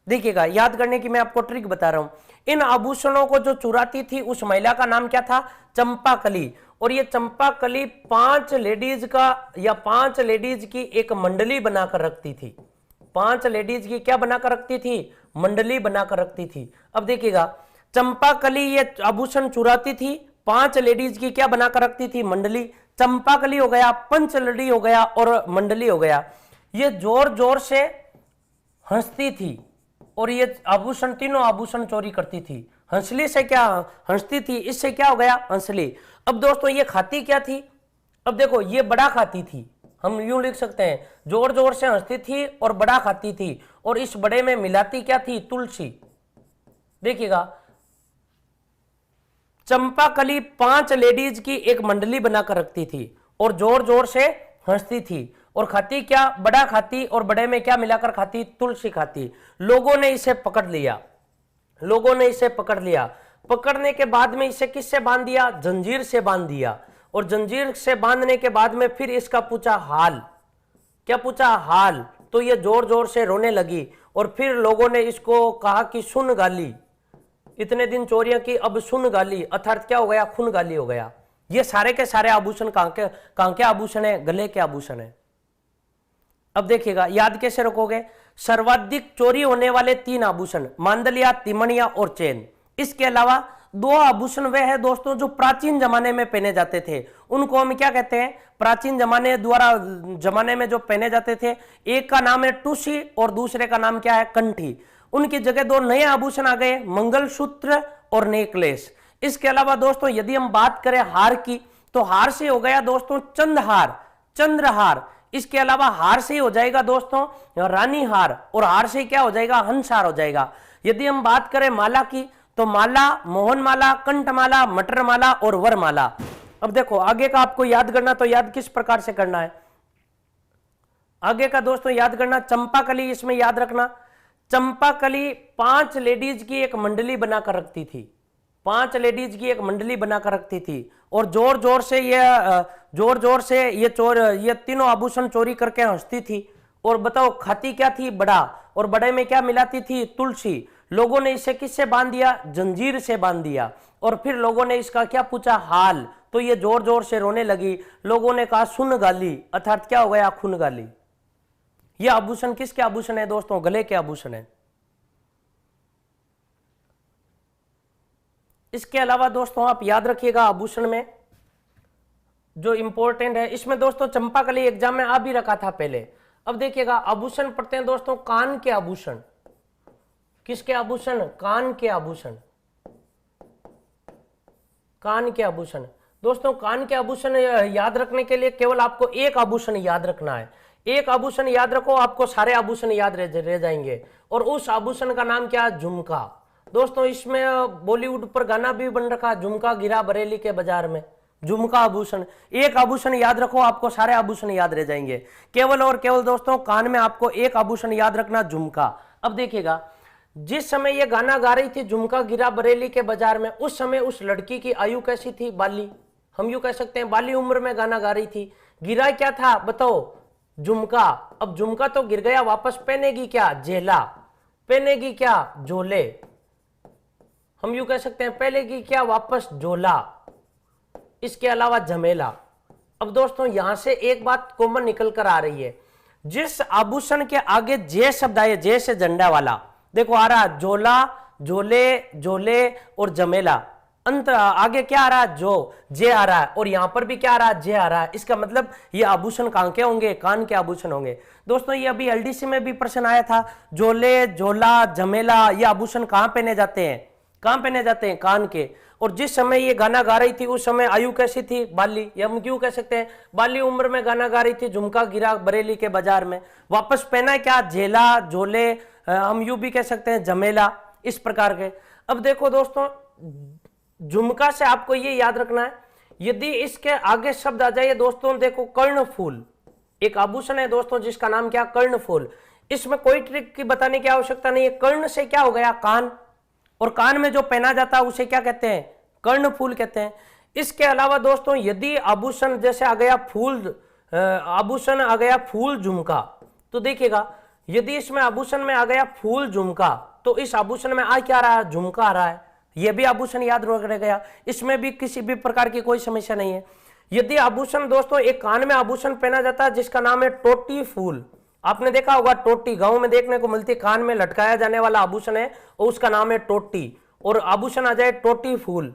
देखिएगा याद करने की मैं आपको ट्रिक बता रहा हूं, इन आभूषणों को जो चुराती थी उस महिला का नाम क्या था, चंपाकली। और ये चंपाकली 5 लेडीज का या 5 लेडीज की एक मंडली बनाकर रखती थी। 5 लेडीज की क्या बनाकर रखती थी, मंडली बनाकर रखती थी। अब देखिएगा चंपाकली ये आभूषण चुराती थी, 5 लेडीज की क्या बनाकर रखती थी, मंडली। चंपाकली हो गया, पंचलड़ी हो गया और मंडली हो गया। ये जोर जोर से हंसती थी और ये आभूषण, तीनों आभूषण चोरी करती थी। हंसली से क्या, हंसती थी, इससे क्या हो गया, हंसली। अब दोस्तों ये खाती क्या थी, अब देखो ये बड़ा खाती थी, हम यूं लिख सकते हैं, जोर जोर से हंसती थी और बड़ा खाती थी, और इस बड़े में मिलाती क्या थी, तुलसी। देखिएगा चंपाकली 5 लेडीज की एक मंडली बनाकर रखती थी और जोर जोर से हंसती थी, और खाती क्या, बड़ा खाती, और बड़े में क्या मिलाकर खाती, तुलसी खाती। लोगों ने इसे पकड़ लिया, लोगों ने इसे पकड़ लिया। पकड़ने के बाद में इसे किससे बांध दिया, जंजीर से बांध दिया। और जंजीर से बांधने के बाद में फिर इसका पूछा हाल, क्या पूछा, हाल। तो ये जोर जोर से रोने लगी, और फिर लोगों ने इसको कहा कि सुन गाली, इतने दिन चोरियां की, अब सुन गाली, अर्थात क्या हो गया, खून गाली हो गया। ये सारे के सारे आभूषण कहां के आभूषण है, गले के आभूषण है। अब देखिएगा याद कैसे रखोगे, सर्वाधिक चोरी होने वाले 3 आभूषण, मांदलिया, तिमणिया और चैन। इसके अलावा 2 आभूषण वे है दोस्तों जो प्राचीन जमाने में पहने जाते थे, उनको हम क्या कहते हैं, प्राचीन जमाने में जो पहने जाते थे। एक का नाम है टूसी और दूसरे का नाम क्या है, कंठी। उनकी जगह 2 नए आभूषण आ गए, मंगलसूत्र और नेकलेस। इसके अलावा दोस्तों यदि हम बात करें हार की, तो हार से हो गया दोस्तों चंद्रहार, चंद्रहार। इसके अलावा हार से हो जाएगा दोस्तों रानी हार, और हार से क्या हो जाएगा, हंसहार हो जाएगा। यदि हम बात करें माला की, तो माला, मोहन माला, कंठ माला, मटर माला और वर माला। अब देखो आगे का आपको याद करना, तो याद किस प्रकार से करना है, आगे का दोस्तों याद करना, चंपाकली इसमें याद रखना। चंपाकली 5 लेडीज की एक मंडली बनाकर रखती थी, 5 लेडीज की एक मंडली बनाकर रखती थी, और जोर जोर से ये तीनों आभूषण चोरी करके हंसती थी। और बताओ खाती क्या थी, बड़ा, और बड़े में क्या मिलाती थी, तुलसी। लोगों ने इसे किससे बांध दिया, जंजीर से बांध दिया। और फिर लोगों ने इसका क्या पूछा, हाल। तो ये जोर जोर से रोने लगी, लोगों ने कहा सुन गाली, अर्थात क्या हो गया, खून गाली। ये आभूषण किसके आभूषण है दोस्तों, गले के आभूषण है। इसके अलावा दोस्तों आप याद रखिएगा आभूषण में जो इंपॉर्टेंट है, इसमें दोस्तों चंपाकली एग्जाम में आ भी रखा था पहले। अब देखिएगा आभूषण पढ़ते हैं दोस्तों, कान के आभूषण। किसके आभूषण, कान के आभूषण, कान के आभूषण। दोस्तों कान के आभूषण याद रखने के लिए केवल आपको एक आभूषण याद रखना है। एक आभूषण याद रखो, आपको सारे आभूषण याद रह जाएंगे। और उस आभूषण का नाम क्या है? झुमका। दोस्तों इसमें बॉलीवुड पर गाना भी बन रखा, झुमका गिरा बरेली के बाजार में। झुमका आभूषण, एक आभूषण याद रखो, आपको सारे आभूषण याद रह जाएंगे। केवल और केवल दोस्तों कान में आपको एक आभूषण याद रखना, झुमका। अब देखिएगा, जिस समय ये गाना गा रही थी झुमका गिरा बरेली के बाजार में, उस समय उस लड़की की आयु कैसी थी? बाली। हम यूं कह सकते हैं बाली उम्र में गाना गा रही थी। गिरा क्या था बताओ? झुमका। अब झुमका तो गिर गया, वापस पहनेगी क्या? झेला। पहनेगी क्या? झोले। हम यूं कह सकते हैं पहनेगी क्या? वापस झोला। इसके अलावा झमेला। अब दोस्तों यहां से एक बात कॉमन निकल कर आ रही है, जिस आभूषण के आगे जे शब्द आए, जे से झंडा वाला, देखो आ रहा झोला, झोले, झोले और झमेला। अंत आगे क्या आ रहा है? जो, जे आ रहा है। और यहां पर भी क्या आ रहा है? जे आ रहा है। इसका मतलब ये आभूषण कहां के होंगे? कान के आभूषण होंगे। दोस्तों ये अभी एलडीसी में भी प्रश्न आया था, झोले, झोला, झमेला, ये आभूषण कहां पहने जाते हैं? कहां पहने जाते हैं? कान के। और जिस समय ये गाना गा रही थी उस समय आयु कैसी थी? बाली। या हम क्यों कह सकते हैं बाली उम्र में गाना गा रही थी, झुमका गिरा बरेली के बाजार में। वापस पहना क्या? झेला, झोले, हम यूं भी कह सकते हैं झमेला, इस प्रकार के। अब देखो दोस्तों, झुमका से आपको ये याद रखना है, यदि इसके आगे शब्द आ जाए दोस्तों, देखो कर्णफूल एक आभूषण है दोस्तों, जिसका नाम क्या? कर्णफूल। इसमें कोई ट्रिक की बताने की आवश्यकता नहीं है। कर्ण से क्या हो गया? कान। और कान में जो पहना जाता है उसे क्या कहते हैं? कर्णफूल कहते हैं। इसके अलावा दोस्तों यदि आभूषण जैसे आ गया फूल, आभूषण आ गया फूल झुमका, तो देखिएगा यदि इसमें आभूषण में आ गया फूल झुमका, तो इस आभूषण में आ क्या रहा है? झुमका आ रहा है। यह भी आभूषण याद रह गया, इसमें भी किसी भी प्रकार की कोई समस्या नहीं है। यदि आभूषण दोस्तों एक कान में आभूषण पहना जाता है जिसका नाम है टोटी फूल। आपने देखा होगा टोटी गांव में देखने को मिलती, कान में लटकाया जाने वाला आभूषण है और उसका नाम है टोटी। और आभूषण आ जाए टोटी फूल,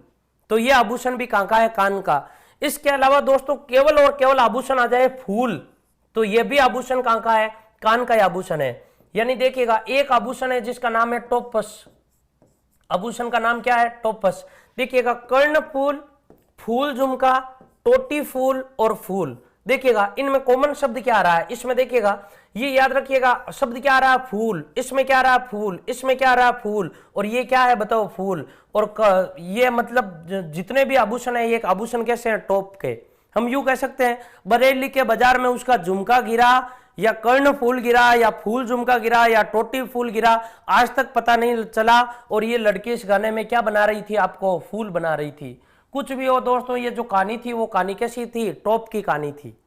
तो ये आभूषण भी कहां का है? कान का। इसके अलावा दोस्तों केवल और केवल आभूषण आ जाए फूल, तो ये भी आभूषण कहां का है? कान का आभूषण है। यानी देखिएगा एक आभूषण है जिसका नाम है टोपस। आभूषण का नाम क्या है? टोपस। देखिएगा कर्णफूल, फूल झुमका, टोटी फूल और फूल। देखिएगा इनमें कॉमन शब्द क्या आ रहा है? इसमें देखिएगा ये याद रखिएगा, शब्द क्या आ रहा है? फूल। इसमें क्या आ रहा है? फूल। इसमें क्या आ रहा है? फूल। और ये क्या है बताओ? फूल। और ये मतलब जितने भी आभूषण है, ये एक आभूषण कैसे हैं? टॉप के। हम यूं कह सकते हैं बरेली के बाजार में उसका झुमका गिरा, या कर्ण फूल गिरा, या फूल झुमका गिरा, या टोटी फूल गिरा, आज तक पता नहीं चला। और ये लड़की इस गाने में क्या बना रही थी? आपको फूल बना रही थी। कुछ भी हो दोस्तों, ये जो कहानी थी वो कहानी कैसी थी? टॉप की कहानी थी।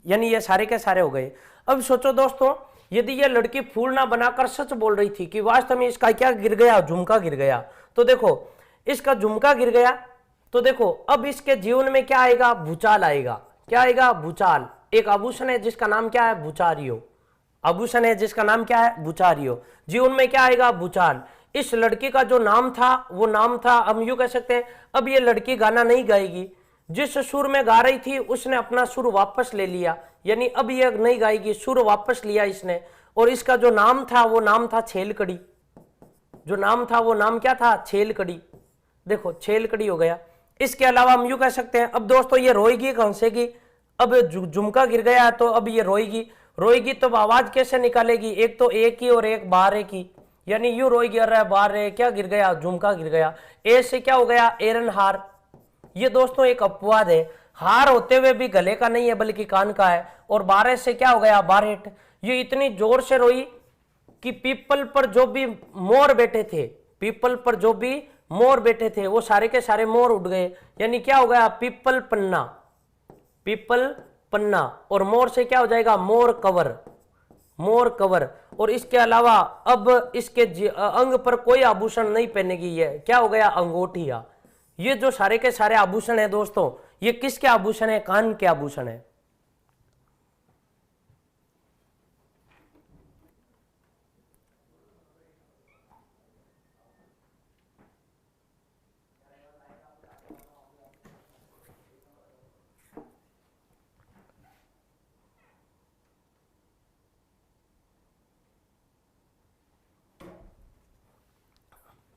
यानी ये सारे के सारे हो गए। अब सोचो दोस्तों, यदि ये लड़की फूल ना बनाकर सच बोल रही थी कि वास्तव में इसका क्या गिर गया? झुमका गिर गया, तो देखो इसका झुमका गिर गया, तो देखो अब इसके जीवन में क्या आएगा? भूचाल आएगा। क्या आएगा? भूचाल। एक आभूषण है जिसका नाम क्या है? भूचारियो। आभूषण है जिसका नाम क्या है? भूचारियो। जीवन में क्या आएगा? भूचाल। इस लड़की का जो नाम था वो नाम था, हम यूं कह सकते हैं, अब ये लड़की गाना नहीं गाएगी। जिस सुर में गा रही थी उसने अपना सुर वापस ले लिया, यानी अब ये नहीं गाएगी, सुर वापस लिया इसने। और इसका जो नाम था वो नाम था छेलकड़ी। जो नाम था वो नाम क्या था? छेलकड़ी। देखो छेलकड़ी हो गया। इसके अलावा हम यूं कह सकते हैं, अब दोस्तों ये रोएगी, हंसेगी। अब झुमका गिर गया तो अब ये रोएगी। रोएगी तो आवाज कैसे निकालेगी? एक तो एक की और एक बारह की, यानी यूं रोएगी, अरे बारह क्या गिर गया? झुमका गिर गया। ए से क्या हो गया? एरन हार। ये दोस्तों एक अपवाद है, हार होते हुए भी गले का नहीं है बल्कि कान का है। और बारह से क्या हो गया? बारहेट। ये इतनी जोर से रोई कि पीपल पर जो भी मोर बैठे थे, पीपल पर जो भी मोर बैठे थे वो सारे के सारे मोर उड़ गए। यानी क्या हो गया? पीपल पन्ना। पीपल पन्ना। और मोर से क्या हो जाएगा? मोर कवर। मोर कवर। और इसके अलावा अब इसके अंग पर कोई आभूषण नहीं पहनेगी। ये क्या हो गया? अंगूठिया। ये जो सारे के सारे आभूषण है दोस्तों, ये किसके आभूषण है? कान के आभूषण है।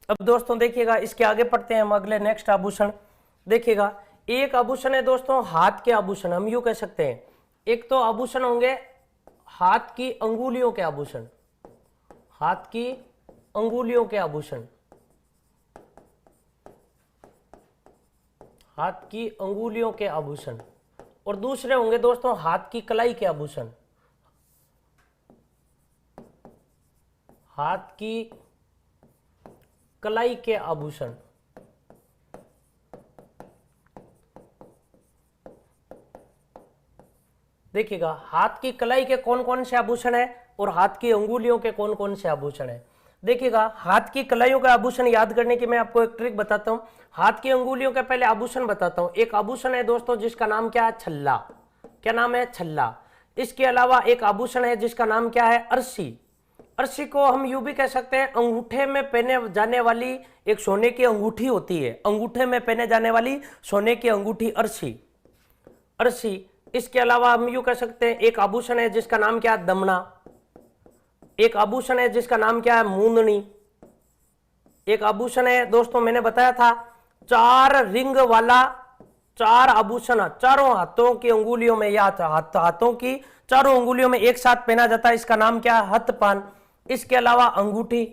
अब दोस्तों देखिएगा, इसके आगे पढ़ते हैं हम अगले नेक्स्ट आभूषण। देखिएगा एक आभूषण है दोस्तों हाथ के आभूषण, हम यूं कह सकते हैं। एक तो आभूषण होंगे हाथ की अंगुलियों के आभूषण, हाथ की अंगुलियों के आभूषण, हाथ की अंगुलियों के आभूषण। और दूसरे होंगे दोस्तों हाथ की कलाई के आभूषण, हाथ की कलाई के आभूषण। देखिएगा हाथ की कलाई के कौन कौन से आभूषण है और हाथ की अंगुलियों के कौन कौन से आभूषण है। देखिएगा हाथ की कलाइयों का आभूषण याद करने की मैं आपको एक ट्रिक बताता हूं। हाथ की अंगुलियों के पहले आभूषण बताता हूं। एक आभूषण है दोस्तों जिसका नाम क्या है, छल्ला। क्या नाम है, छल्ला। इसके अलावा एक आभूषण है जिसका नाम क्या है, अर्शी। अर्शी को हम यूं भी कह सकते हैं, अंगूठे में पहने जाने वाली एक सोने की अंगूठी होती है, अंगूठे में पहने जाने वाली सोने की अंगूठी, अर्शी, अर्शी। इसके अलावा हम यूं कह सकते हैं एक आभूषण है जिसका नाम क्या है, दमना। एक आभूषण है जिसका नाम क्या है, मूंदनी। एक आभूषण है दोस्तों मैंने बताया था 4 रिंग वाला, 4 आभूषण चारों हाथों की अंगुलियों में या हाथों की चारों अंगुलियों में एक साथ पहना जाता है, इसका नाम क्या है, हथपान। इसके अलावा अंगूठी,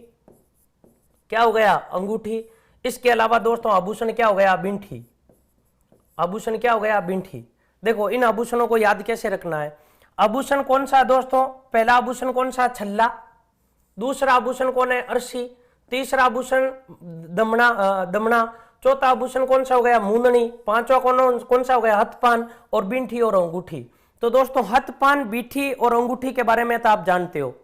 क्या हो गया, अंगूठी। इसके अलावा दोस्तों आभूषण क्या हो गया, बिंठी। आभूषण क्या हो गया, बिंठी। देखो इन आभूषणों को याद कैसे रखना है। आभूषण कौन सा दोस्तों, पहला आभूषण कौन सा, छल्ला। दूसरा आभूषण कौन है, अर्शी। तीसरा आभूषण दमना। चौथा आभूषण कौन सा हो गया, मूंदनी। पांचवा कौन सा हो गया, हथपान। और बिंठी और अंगूठी। तो दोस्तों हथपान, बिंठी और अंगूठी के बारे में तो आप जानते हो।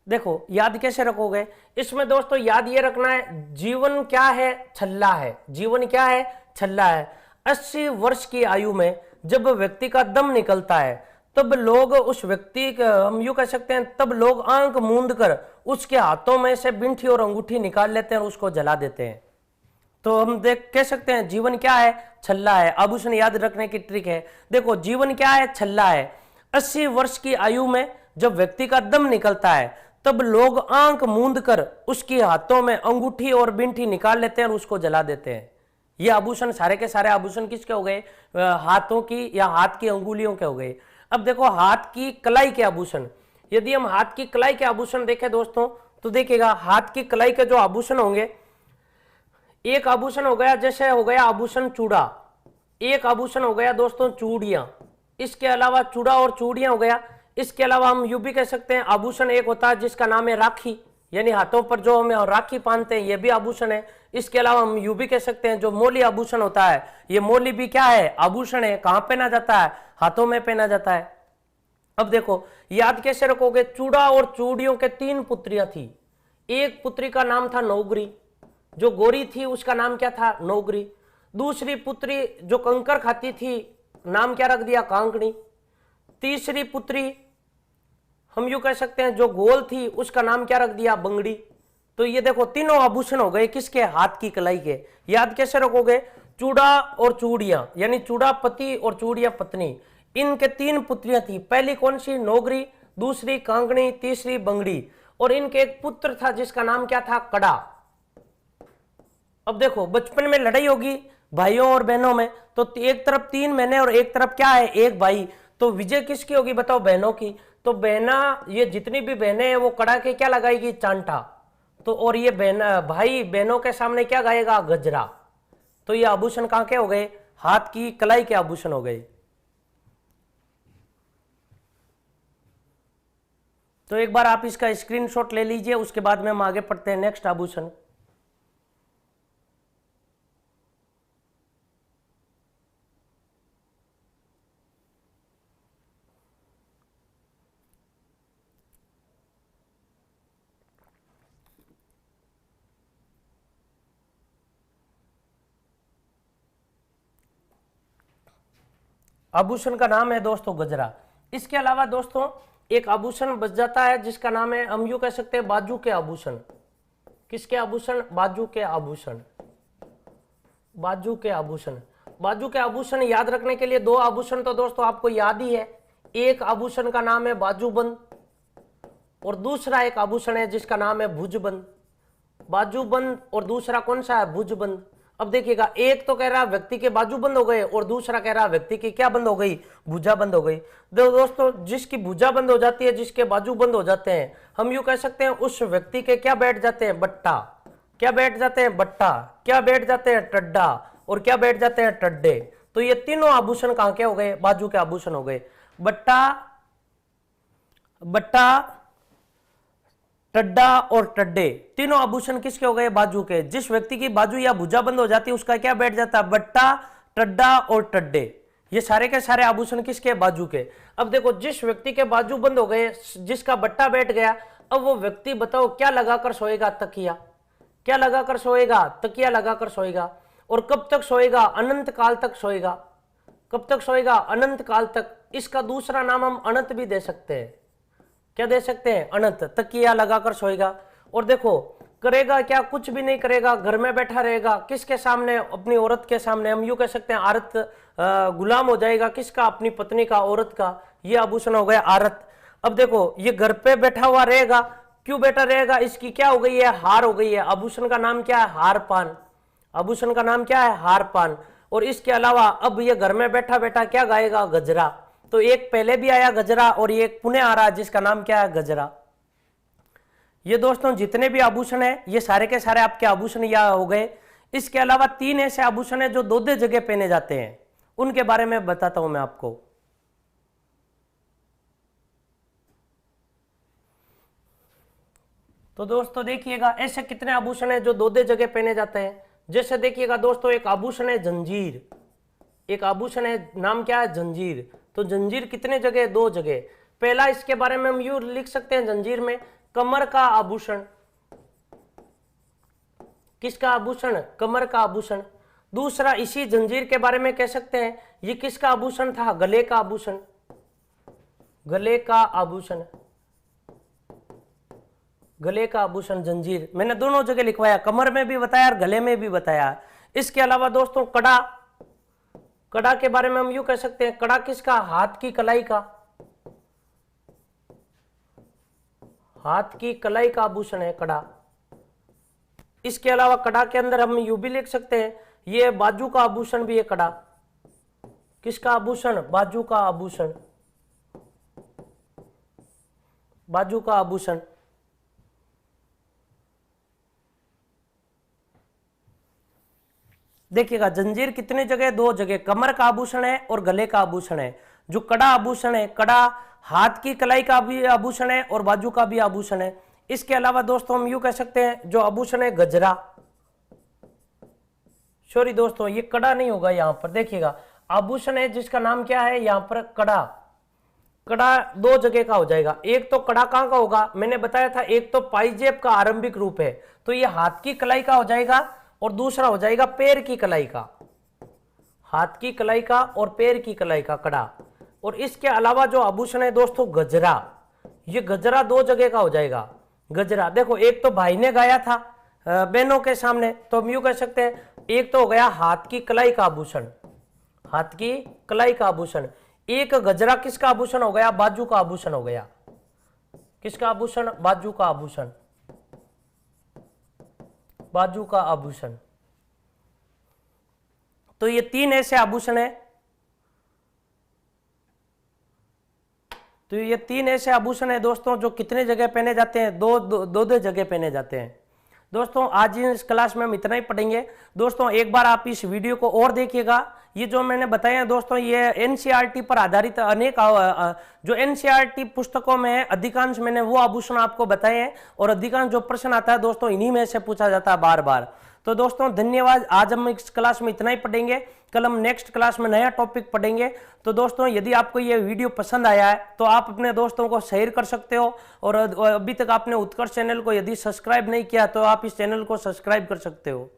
देखो याद कैसे रखोगे, इसमें दोस्तों याद ये रखना है, जीवन क्या है, छल्ला है। जीवन क्या है, छल्ला है। 80 वर्ष की आयु में जब व्यक्ति का दम निकलता है तब लोग उस व्यक्ति हम यूं कह सकते हैं, तब लोग आंख मूंद कर उसके हाथों में से बिंठी और अंगूठी निकाल लेते हैं और उसको जला देते हैं। तो हम कह सकते हैं जीवन क्या है, छल्ला है। आभूषण याद रखने की ट्रिक है। देखो जीवन क्या है, छल्ला है। 80 वर्ष की आयु में जब व्यक्ति का दम निकलता है तब लोग आंख मूंद कर उसके हाथों में अंगूठी और बिंठी निकाल लेते हैं और उसको जला देते हैं। ये आभूषण सारे के सारे आभूषण किसके हो गए, हाथों की या हाथ की अंगुलियों के हो गए। अब देखो हाथ की कलाई के आभूषण, यदि हम हाथ की कलाई के आभूषण देखें दोस्तों तो देखिएगा हाथ की कलाई के जो आभूषण होंगे, एक आभूषण हो गया जैसे हो गया आभूषण चूड़ा, एक आभूषण हो गया दोस्तों चूड़ियां। इसके अलावा चूड़ा और चूड़ियां हो गया। इसके अलावा हम यूं भी कह सकते हैं आभूषण एक होता है जिसका नाम है राखी, यानी हाथों पर जो हम राखी पहनते हैं ये भी आभूषण है। इसके अलावा हम यूं भी कह सकते हैं जो मौली आभूषण होता है, ये मौली भी क्या है, आभूषण है। कहां पहना जाता है, हाथों में पहना जाता है। अब देखो याद कैसे रखोगे, चूड़ा और चूड़ियों के 3 पुत्रियां थी। एक पुत्री का नाम था नौगरी, जो गोरी थी उसका नाम क्या था, नौगरी। दूसरी पुत्री जो कंकर खाती थी नाम क्या रख दिया, कांकणी। तीसरी पुत्री हम यूं कह सकते हैं जो गोल थी उसका नाम क्या रख दिया, बंगड़ी। तो ये देखो तीनों आभूषण हो गए किसके, हाथ की कलाई के। याद कैसे रखोगे, चूड़ा और चूड़ियां, यानी चूड़ा पति और चूड़िया पत्नी, इनके 3 पुत्रियां थी। पहली कौन सी, नौगरी। दूसरी कांगणी, तीसरी बंगड़ी। और इनके एक पुत्र था जिसका नाम क्या था, कड़ा। अब देखो बचपन में लड़ाई होगी भाइयों और बहनों में, तो एक तरफ 3 बहनें और एक तरफ क्या है, एक भाई। तो विजय किसकी होगी बताओ, बहनों की। तो बहना, ये जितनी भी बहनें हैं वो कड़ा के क्या लगाएगी, चांटा। तो और ये भाई बहनों के सामने क्या गाएगा, गजरा। तो ये आभूषण कहां के हो गए, हाथ की कलाई के आभूषण हो गए। तो एक बार आप इसका स्क्रीनशॉट ले लीजिए, उसके बाद में हम आगे पढ़ते हैं नेक्स्ट आभूषण। आभूषण का नाम है दोस्तों गजरा। इसके अलावा दोस्तों एक आभूषण बच जाता है जिसका नाम है, हम यूं कह सकते हैं बाजू के आभूषण। किसके आभूषण, बाजू के आभूषण। बाजू के आभूषण, बाजू के आभूषण याद रखने के लिए 2 आभूषण तो दोस्तों आपको याद ही है। एक आभूषण का नाम है बाजूबंद और दूसरा एक आभूषण है जिसका नाम है भुजबंद। बाजूबंद और दूसरा कौन सा है, भुजबंद। अब देखिएगा, एक तो कह रहा व्यक्ति के बाजू बंद हो गए और दूसरा कह रहा व्यक्ति की क्या बंद हो गई, भुजा बंद हो गई। दोस्तों जिसकी भुजा बंद हो जाती है, जिसके बाजू बंद हो जाते हैं, हम यूं कह सकते हैं उस व्यक्ति के क्या बैठ जाते हैं, बट्टा। क्या बैठ जाते हैं, बट्टा। क्या बैठ जाते हैं, टड्डा। और क्या बैठ जाते हैं, टड्डे। तो ये तीनों आभूषण कहां के हो गए, बाजू के आभूषण हो गए। बट्टा, बट्टा, टड्डा और टड्डे, तीनों आभूषण किसके हो गए, बाजू के। जिस व्यक्ति की बाजू या भुजा बंद हो जाती है उसका क्या बैठ जाता है, बट्टा, टड्डा और टड्डे। ये सारे के सारे आभूषण किसके, बाजू के। अब देखो, जिस व्यक्ति के बाजू बंद हो गए, जिसका बट्टा बैठ गया, अब वो व्यक्ति बताओ क्या लगाकर सोएगा, तकिया। क्या लगाकर सोएगा, तकिया लगाकर सोएगा। और कब तक सोएगा, अनंत काल तक सोएगा। कब तक सोएगा, अनंत काल तक। इसका दूसरा नाम हम अनंत भी दे सकते हैं। क्या दे सकते हैं, अनंत। तकिया लगाकर सोएगा। और देखो करेगा क्या, कुछ भी नहीं करेगा, घर में बैठा रहेगा। किसके सामने, अपनी औरत के सामने। हम यूं कह सकते हैं आरत, गुलाम हो जाएगा किसका, अपनी पत्नी का, औरत का। ये आभूषण हो गया आरत। अब देखो ये घर पे बैठा हुआ रहेगा, क्यों बैठा रहेगा, इसकी क्या हो गई है, हार हो गई है। आभूषण का नाम क्या है, हार पान। आभूषण का नाम क्या है, हार पान। और इसके अलावा अब ये घर में बैठा बैठा क्या गाएगा, गजरा। तो एक पहले भी आया गजरा और ये एक पुणे आ रहा है जिसका नाम क्या है, गजरा। ये दोस्तों जितने भी आभूषण है ये सारे के सारे आपके आभूषण या हो गए। इसके अलावा 3 ऐसे आभूषण है जो दो जगह पहने जाते हैं, उनके बारे में बताता हूं मैं आपको। तो दोस्तों देखिएगा, ऐसे कितने आभूषण है जो दो जगह पहने जाते हैं। जैसे देखिएगा दोस्तों, एक आभूषण है जंजीर। एक आभूषण है, नाम क्या है, जंजीर। तो जंजीर कितने जगह, 2 जगह। पहला इसके बारे में हम यूं लिख सकते हैं, जंजीर में कमर का आभूषण। किसका आभूषण, कमर का आभूषण। दूसरा इसी जंजीर के बारे में कह सकते हैं, ये किसका आभूषण था, गले का आभूषण। गले का आभूषण, गले का आभूषण जंजीर। मैंने दोनों जगह लिखवाया, कमर में भी बताया और गले में भी बताया। इसके अलावा दोस्तों कड़ा। कड़ा के बारे में हम यूं कह सकते हैं, कड़ा किसका, हाथ की कलाई का। हाथ की कलाई का आभूषण है कड़ा। इसके अलावा कड़ा के अंदर हम यूं भी लिख सकते हैं, ये बाजू का आभूषण भी है कड़ा। किसका आभूषण, बाजू का आभूषण। बाजू का आभूषण। देखिएगा जंजीर कितने जगह, 2 जगह। कमर का आभूषण है और गले का आभूषण है। जो कड़ा आभूषण है, कड़ा हाथ की कलाई का भी आभूषण है और बाजू का भी आभूषण है। इसके अलावा दोस्तों हम यूं कह सकते हैं, जो आभूषण है गजरा। सॉरी दोस्तों, ये कड़ा नहीं होगा, यहां पर देखिएगा आभूषण है जिसका नाम क्या है, यहां पर कड़ा। कड़ा 2 जगह का हो जाएगा। एक तो कड़ा कहां का होगा, मैंने बताया था, एक तो पाइजेब का आरंभिक रूप है, तो ये हाथ की कलाई का हो जाएगा। और दूसरा हो जाएगा पैर की कलाई का। हाथ की कलाई का और पैर की कलाई का कड़ा। और इसके अलावा जो आभूषण है दोस्तों गजरा, ये गजरा 2 जगह का हो जाएगा। गजरा देखो, एक तो भाई ने गाया था बहनों के सामने, तो हम यूं कह सकते हैं, एक तो हो गया हाथ की कलाई का आभूषण। हाथ की कलाई का आभूषण। एक गजरा किसका आभूषण हो गया, बाजू का आभूषण हो गया। किसका आभूषण, बाजू का आभूषण। बाजू का आभूषण। तो ये 3 ऐसे आभूषण है। तो ये 3 ऐसे आभूषण है दोस्तों जो कितने जगह पहने जाते हैं, दो जगह पहने जाते हैं। दोस्तों आज इस क्लास में हम इतना ही पढ़ेंगे। दोस्तों एक बार आप इस वीडियो को और देखिएगा। ये जो मैंने बताया दोस्तों, ये एनसीईआरटी पर आधारित अनेक जो एनसीईआरटी पुस्तकों में है, अधिकांश मैंने वो आभूषण आपको बताए हैं। और अधिकांश जो प्रश्न आता है दोस्तों इन्हीं में से पूछा जाता है बार बार। तो दोस्तों धन्यवाद। आज हम इस क्लास में इतना ही पढ़ेंगे। कल हम नेक्स्ट क्लास में नया टॉपिक पढ़ेंगे। तो दोस्तों यदि आपको ये वीडियो पसंद आया है तो आप अपने दोस्तों को शेयर कर सकते हो। और अभी तक आपने उत्कर्ष चैनल को यदि सब्सक्राइब नहीं किया तो आप इस चैनल को सब्सक्राइब कर सकते हो।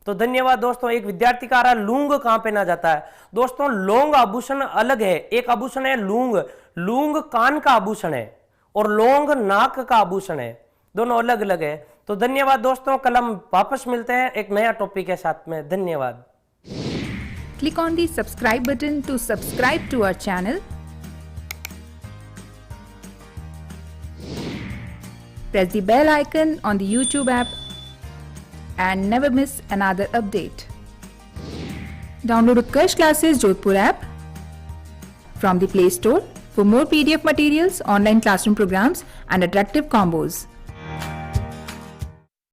तो धन्यवाद दोस्तों। एक विद्यार्थी का आ रहा है, लूंग कहां पहना जाता है। दोस्तों लौंग आभूषण अलग है। एक आभूषण है लूंग। लूंग कान का आभूषण है और लौंग नाक का आभूषण है, दोनों अलग अलग है। तो धन्यवाद दोस्तों, कल हम वापस मिलते हैं एक नया टॉपिक के साथ में। धन्यवाद। Click on the subscribe button to subscribe to our channel. Press the bell icon on the YouTube app and never miss another update. Download Utkarsh Classes Jodhpur app from the Play Store for more PDF materials, online classroom programs, and attractive combos.